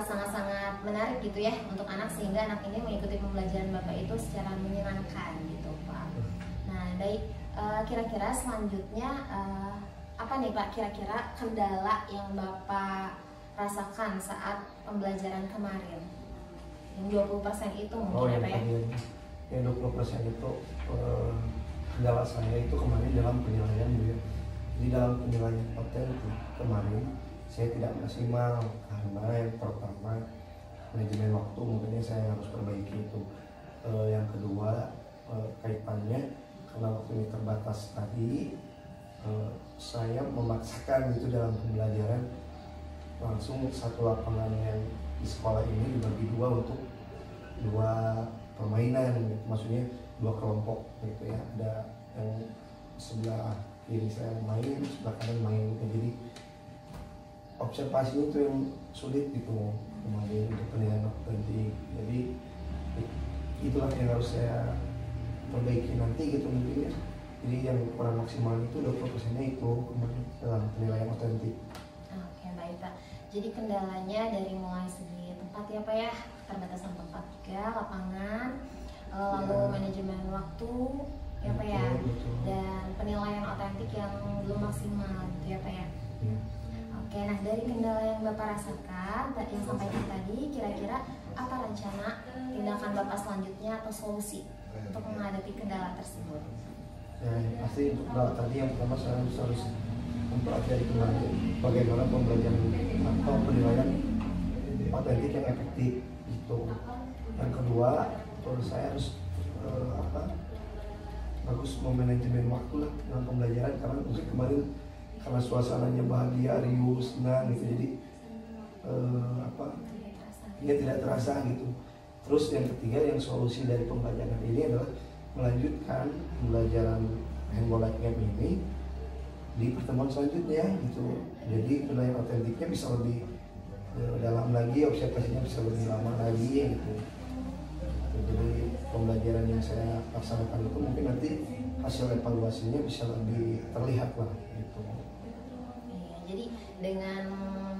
A: sangat-sangat menarik gitu ya untuk anak, sehingga anak ini mengikuti pembelajaran Bapak itu secara menyenangkan gitu Pak. Nah baik, kira-kira selanjutnya apa nih Pak kira-kira kendala yang Bapak rasakan saat pembelajaran kemarin? Yang 20% itu mungkin apa ya?
B: Yang 20% itu kendala saya itu kemarin dalam penilaian Bu ya. Jadi dalam penilaian potensi kemarin saya tidak maksimal karena yang pertama manajemen waktu mungkin saya harus perbaiki itu. Yang kedua kaitannya karena waktu ini terbatas tadi, saya memaksakan itu dalam pembelajaran langsung satu lapangan yang di sekolah ini dibagi dua untuk dua permainan gitu. Maksudnya dua kelompok gitu ya, ada yang sebelah kiri saya main, sebelah kanan main gitu. Jadi observasi itu yang sulit gitu kemarin untuk penilaian nanti. Jadi itulah yang harus saya perbaiki nanti gitu mungkin ya. Jadi yang kurang maksimal itu 20%-nya itu dalam penilaian otentik.
A: Oke, baik Pak. Jadi kendalanya dari mulai segi tempat ya Pak ya, keterbatasan tempat juga, lapangan, lalu manajemen waktu ya Pak ya,
B: Betul.
A: dan penilaian otentik yang belum maksimal gitu ya Pak ya.
B: Ya.
A: Oke, nah dari kendala yang Bapak rasakan, yang sampaikan tadi, kira-kira apa rencana tindakan Bapak selanjutnya atau solusi untuk menghadapi kendala tersebut?
B: Ya, pasti untuk kendala tadi yang pertama saya harus mempelajari kembali bagaimana pembelajaran atau penilaian otentik yang efektif gitu. Yang kedua, saya harus bagus memanajemen waktu lah dalam pembelajaran, karena mungkin kemarin karena suasananya bahagia, riuh, senang gitu, jadi ya tidak terasa gitu. Terus yang ketiga, yang solusi dari pembelajaran ini adalah melanjutkan pembelajaran handball light game ini di pertemuan selanjutnya gitu. Jadi penilaian otentiknya bisa lebih dalam lagi, observasinya bisa lebih lama lagi gitu. Jadi pembelajaran yang saya laksanakan itu mungkin nanti hasil evaluasinya bisa lebih terlihat lah gitu.
A: Iya, jadi dengan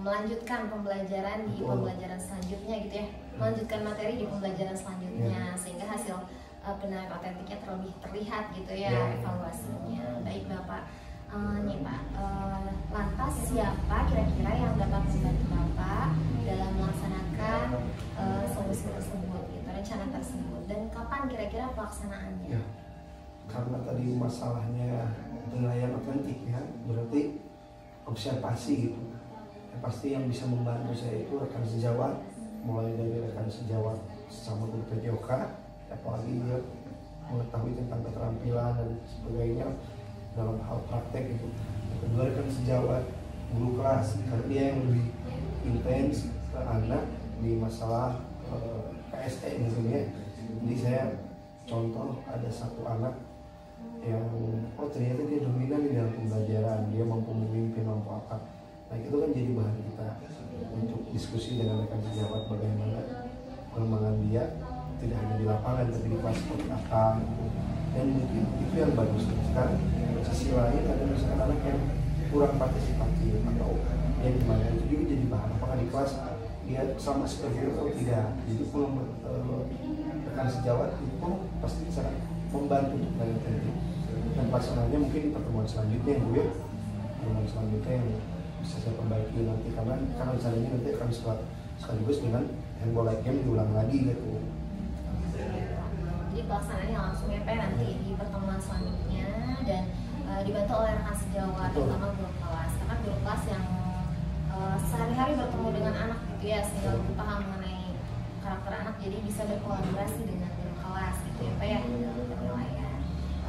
A: melanjutkan pembelajaran di
B: Betul.
A: pembelajaran selanjutnya gitu ya, melanjutkan materi di pembelajaran selanjutnya sehingga hasil penilaian otentiknya terlebih terlihat gitu ya, evaluasinya. Baik Bapak, nih Pak, lantas siapa kira-kira yang dapat membantu Bapak dalam melaksanakan solusi tersebut gitu, rencana tersebut, dan kapan kira-kira pelaksanaannya?
B: Ya, karena tadi masalahnya penilaian otentik ya, berarti observasi gitu. Yang pasti yang bisa membantu saya itu rekan sejawat, mulai dari rekan sejawat sama guru PJOK, apalagi dia mengetahui tentang keterampilan dan sebagainya dalam hal praktek gitu. Yang kedua, rekan sejawat guru kelas, karena dia yang lebih intens ke anak di masalah KSE mungkin ya. Jadi saya contoh ada satu anak yang ternyata dia dominan di dalam pembelajaran, dia mampu memimpin, mampu apa. Nah itu kan jadi bahan kita untuk diskusi dengan rekan sejawat bagaimana pengembangan dia tidak hanya di lapangan tapi di kelas seperti apa gitu. Dan mungkin itu yang bagus. Sekarang sisi lain ada misalkan anak yang kurang partisipatif atau yang gimana, itu juga jadi bahan apakah di kelas dia sama seperti itu atau tidak. Jadi kalau rekan sejawat itu pasti bisa membantu untuk penelitian itu. Dan pasangannya mungkin di pertemuan selanjutnya ya Bu ya, pertemuan selanjutnya yang bisa saya perbaiki nanti, karena misalnya nanti akan sekaligus dengan handball light game diulang lagi gitu.
A: Jadi pelaksanaannya langsung ya Pak nanti di pertemuan selanjutnya, dan dibantu oleh rekan sejawat, terutama guru kelas, karena guru kelas yang sehari-hari bertemu dengan anak gitu ya, sehingga lebih paham mengenai karakter anak, jadi bisa berkolaborasi dengan guru kelas gitu ya Pak ya dalam penilaian.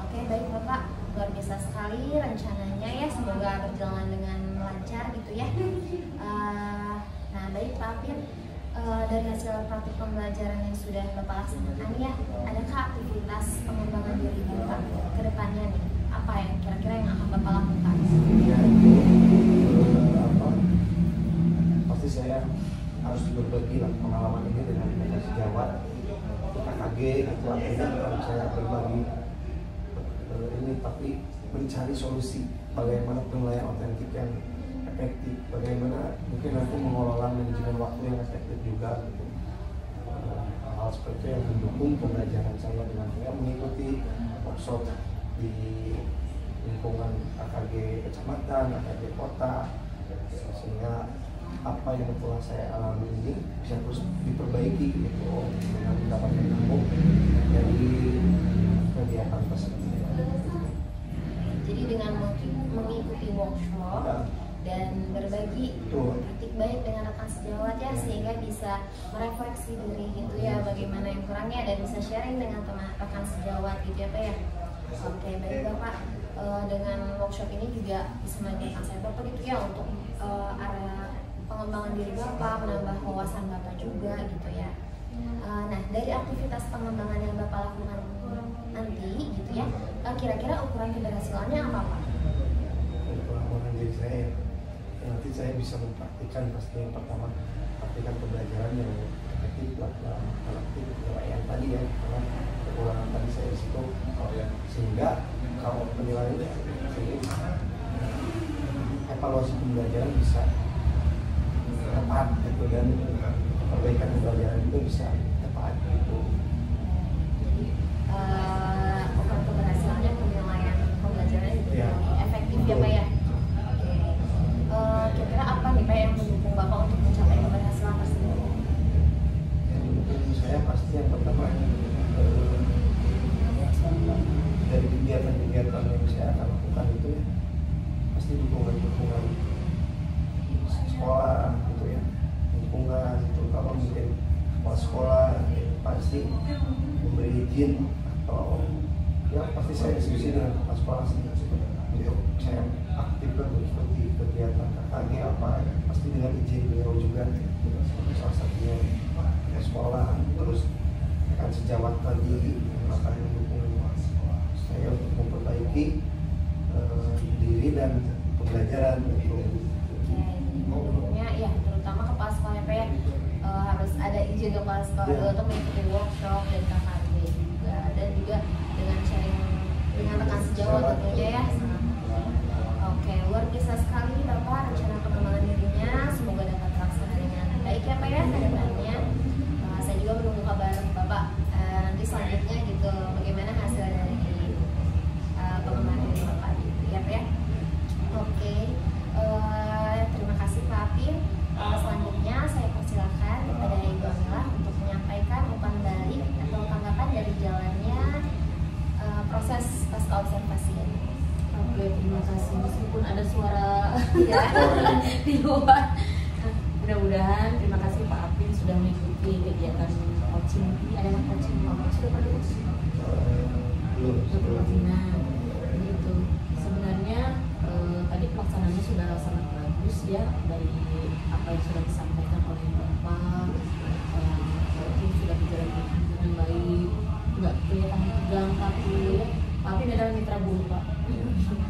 A: Oke, baik Bapak, luar biasa sekali rencananya ya, semoga berjalan dengan lancar gitu ya. Nah baik Pak Apin, dari hasil praktik pembelajaran yang sudah Bapak laksanakan ya, adakah aktivitas pengembangan diri Bapak ke depannya nih? Apa yang kira-kira yang akan Bapak lakukan?
B: Ya itu pasti saya harus berbagi lah pengalaman ini dengan rekan sejawat, KKG gitu, artinya kalau saya berbagi ini tapi mencari solusi bagaimana penilaian otentik yang efektif, bagaimana mungkin nanti mengelola manajemen waktu yang efektif juga gitu. Hal seperti itu yang mendukung pembelajaran saya dengan saya mengikuti workshop di lingkungan AKG kecamatan, AKG kota, sehingga apa yang telah saya alami ini bisa terus diperbaiki gitu dengan mendapatkan ilmu dari kegiatan tersebut.
A: Jadi dengan mengikuti workshop dan berbagi praktik baik dengan rekan sejawat ya, sehingga bisa merefleksi diri gitu ya, bagaimana yang kurangnya, dan bisa sharing dengan teman rekan sejawat gitu ya Pak ya. Oke, baik Bapak, dengan workshop ini juga bisa menjadikan saya Bapak gitu ya untuk area pengembangan diri Bapak, menambah wawasan Bapak juga gitu ya. Nah, dari aktivitas pengembangan yang Bapak lakukan nanti gitu ya, kira-kira ukuran keberhasilannya apa Pak?
B: Pengembangan diri saya nanti saya bisa mempraktikkan pasti yang pertama praktikan pembelajaran yang efektif dalam penilaian tadi ya, karena kekurangan tadi saya di situ sehingga kalau penilaian evaluasi pembelajaran bisa tepat gitu, dan perbaikan pembelajaran itu bisa tepat gitu.
A: Ukur keberhasilannya penilaian pembelajaran itu efektif ya Pak ya. Kira-kira apa nih Pak yang mendukung Bapak untuk mencapai keberhasilan tersebut?
B: Yang mendukung saya pasti yang pertama dari kegiatan-kegiatan yang saya akan lakukan itu ya, pasti dukungan sekolah gitu ya, dukungan terutama mungkin kepala sekolah pasti memberi izin, atau ya pasti saya diskusi dengan kepala sekolah sih untuk saya aktifkan mengikuti kegiatan KKG apa ya, pasti dengan izin beliau juga, salah satunya ke sekolah, terus akan sejawat tadi yang akan mendukung saya untuk memperbaiki diri dan pembelajaran gitu.
A: Mendukungnya ya terutama kepala sekolah Pak ya, harus ada izin kepala sekolah untuk mengikuti workshop dan KKG juga, dan juga dengan sharing dengan rekan sejawat tentunya ya. Oke, luar biasa sekali Bapak rencana pengembangan dirinya, semoga dapat terlaksana dengan baik ya Pak ya ke depannya. Saya juga menunggu kabar Bapak nanti selanjutnya gitu, bagaimana hasil dari pengembangan diri Bapak gitu ya Pak ya. Oke, terima kasih Pak Apin. Selanjutnya saya persilakan kepada Ibu Amila untuk menyampaikan umpan balik atau tanggapan dari jalannya proses pasca observasi ini.
E: Oke, terima kasih. Meskipun ada suara ya, di luar, mudah-mudahan terima kasih Pak Apin sudah mengikuti kegiatan coaching. Ini adalah coaching sudah pada belum. Nah, itu sebenarnya tadi pelaksanaannya sudah sangat bagus ya, dari apa yang sudah disampaikan oleh Bapak. Coaching sudah berjalan dengan baik, nggak kelihatan tegang kaku ya. Pak Apin adalah mitra guru Pak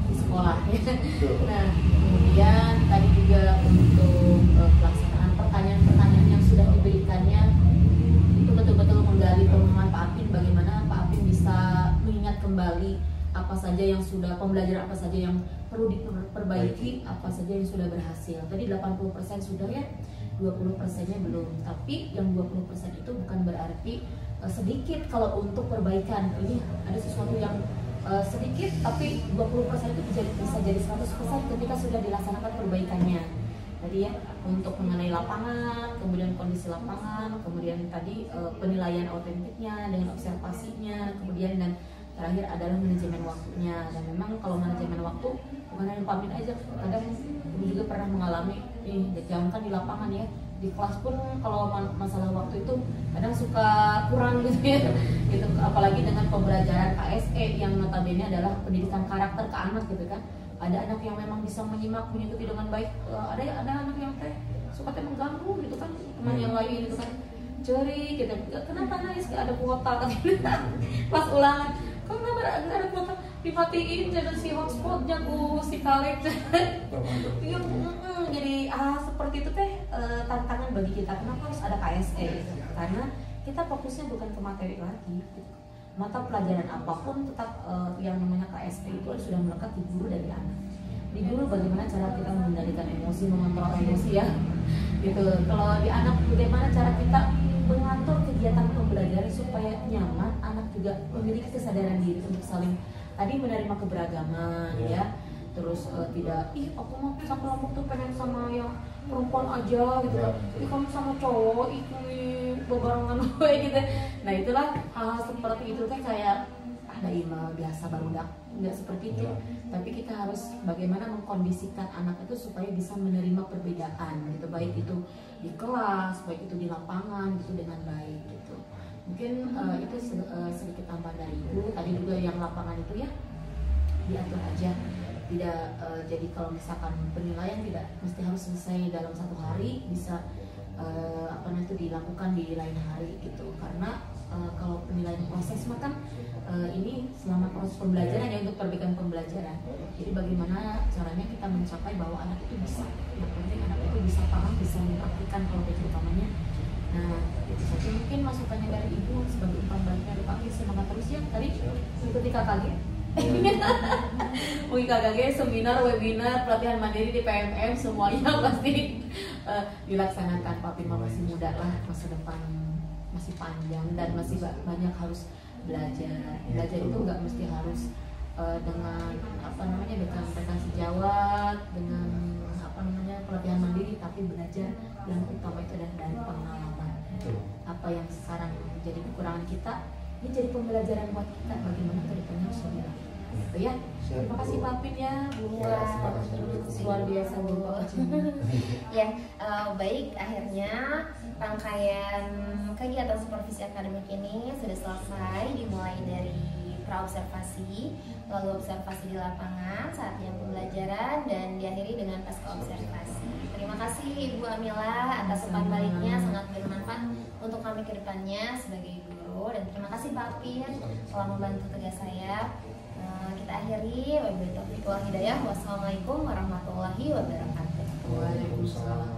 E: di sekolah ya. Nah, kemudian tadi juga untuk pelaksanaan pertanyaan-pertanyaan yang sudah diberikannya itu betul-betul menggali pemahaman Pak Apin, bagaimana Pak Apin bisa mengingat kembali apa saja yang sudah, pembelajaran apa saja yang perlu diperbaiki, apa saja yang sudah berhasil. Tadi 80% sudah ya, 20%-nya belum. Tapi yang 20% itu bukan berarti sedikit kalau untuk perbaikan. Ini ada sesuatu yang sedikit, tapi 20% itu bisa jadi 100% ketika sudah dilaksanakan perbaikannya. Tadi ya, untuk mengenai lapangan, kemudian kondisi lapangan, kemudian tadi penilaian autentiknya dengan observasinya, kemudian dan terakhir adalah manajemen waktunya. Dan memang kalau manajemen waktu bukan hanya pamit aja, kadang ibu juga pernah mengalami jangankan di lapangan ya, di kelas pun kalau masalah waktu itu kadang suka kurang gitu ya, gitu. Apalagi dengan pembelajaran KSE yang notabene adalah pendidikan karakter ke anak gitu kan. Ada anak yang memang bisa menyimak, mengikuti dengan baik, ada anak yang suka mengganggu gitu kan, teman yang lain gitu kan, cerik gitu, kenapa nangis, ada kuota kan. Pas ulangan, kok kenapa ada kuota, dimatiin jadi si hotspotnya si kaleng. Jadi seperti itu tantangan bagi kita. Kenapa harus ada KSE gitu? Karena kita fokusnya bukan ke materi lagi gitu. Mata pelajaran apapun tetap yang namanya KSP itu sudah melekat di guru dan di anak. Di guru bagaimana cara kita mengendalikan emosi, mengontrol emosi ya, gitu. Kalau di anak bagaimana cara kita mengatur kegiatan pembelajaran supaya nyaman, anak juga memiliki kesadaran diri untuk saling tadi menerima keberagaman ya. Terus tidak, aku mau sama kelompok tuh pengen sama yang perempuan aja gitu kan, kamu sama cowok itu bebarengan gitu. Nah itulah hal-hal seperti itu kan kayak ada email biasa baru nggak seperti itu. Tapi kita harus bagaimana mengkondisikan anak itu supaya bisa menerima perbedaan gitu, baik itu di kelas, baik itu di lapangan gitu dengan baik gitu. Mungkin itu sedikit tambahan dari Ibu. Tadi juga yang lapangan itu ya diatur aja. Tidak jadi kalau misalkan penilaian tidak mesti harus selesai dalam 1 hari, bisa itu dilakukan di lain hari gitu, karena kalau penilaian proses mah kan ini selama proses pembelajaran ya, untuk perbaikan pembelajaran. Jadi bagaimana caranya kita mencapai bahwa anak itu bisa, yang penting anak itu bisa paham, bisa mempraktikkan kalau utamanya. Nah, itu saja mungkin masukannya dari Ibu sebagai umpan baliknya dari Pak. Semangat terus ya. Tadi mengikuti KKG. Mengikuti KKG, seminar, webinar, pelatihan mandiri di PMM, semuanya pasti dilaksanakan. Pak Firma masih muda lah, masa depan masih panjang dan masih banyak harus belajar. Belajar itu nggak mesti harus dengan dengan prestasi sejawat, dengan pelatihan mandiri, tapi belajar yang utama itu adalah dari pengalaman. Apa yang sekarang menjadi kekurangan kita, ini jadi pembelajaran buat kita bagaimana ke depannya harus lebih baik. Gitu ya. Terima kasih Pak Pin ya, Bu. Luar biasa Bu.
A: Ya, baik, akhirnya rangkaian kegiatan supervisi akademik ini sudah selesai, dimulai dari praobservasi, lalu observasi di lapangan saat jam pembelajaran, dan diakhiri dengan pasca observasi. Terima kasih Ibu Amila atas umpan baliknya, sangat bermanfaat untuk kami ke depannya sebagai guru, dan terima kasih Pak Pin telah membantu tugas saya. Kita akhiri, wabillahi taufiq wal hidayah. Wassalamualaikum warahmatullahi wabarakatuh.
E: Waalaikumsalam.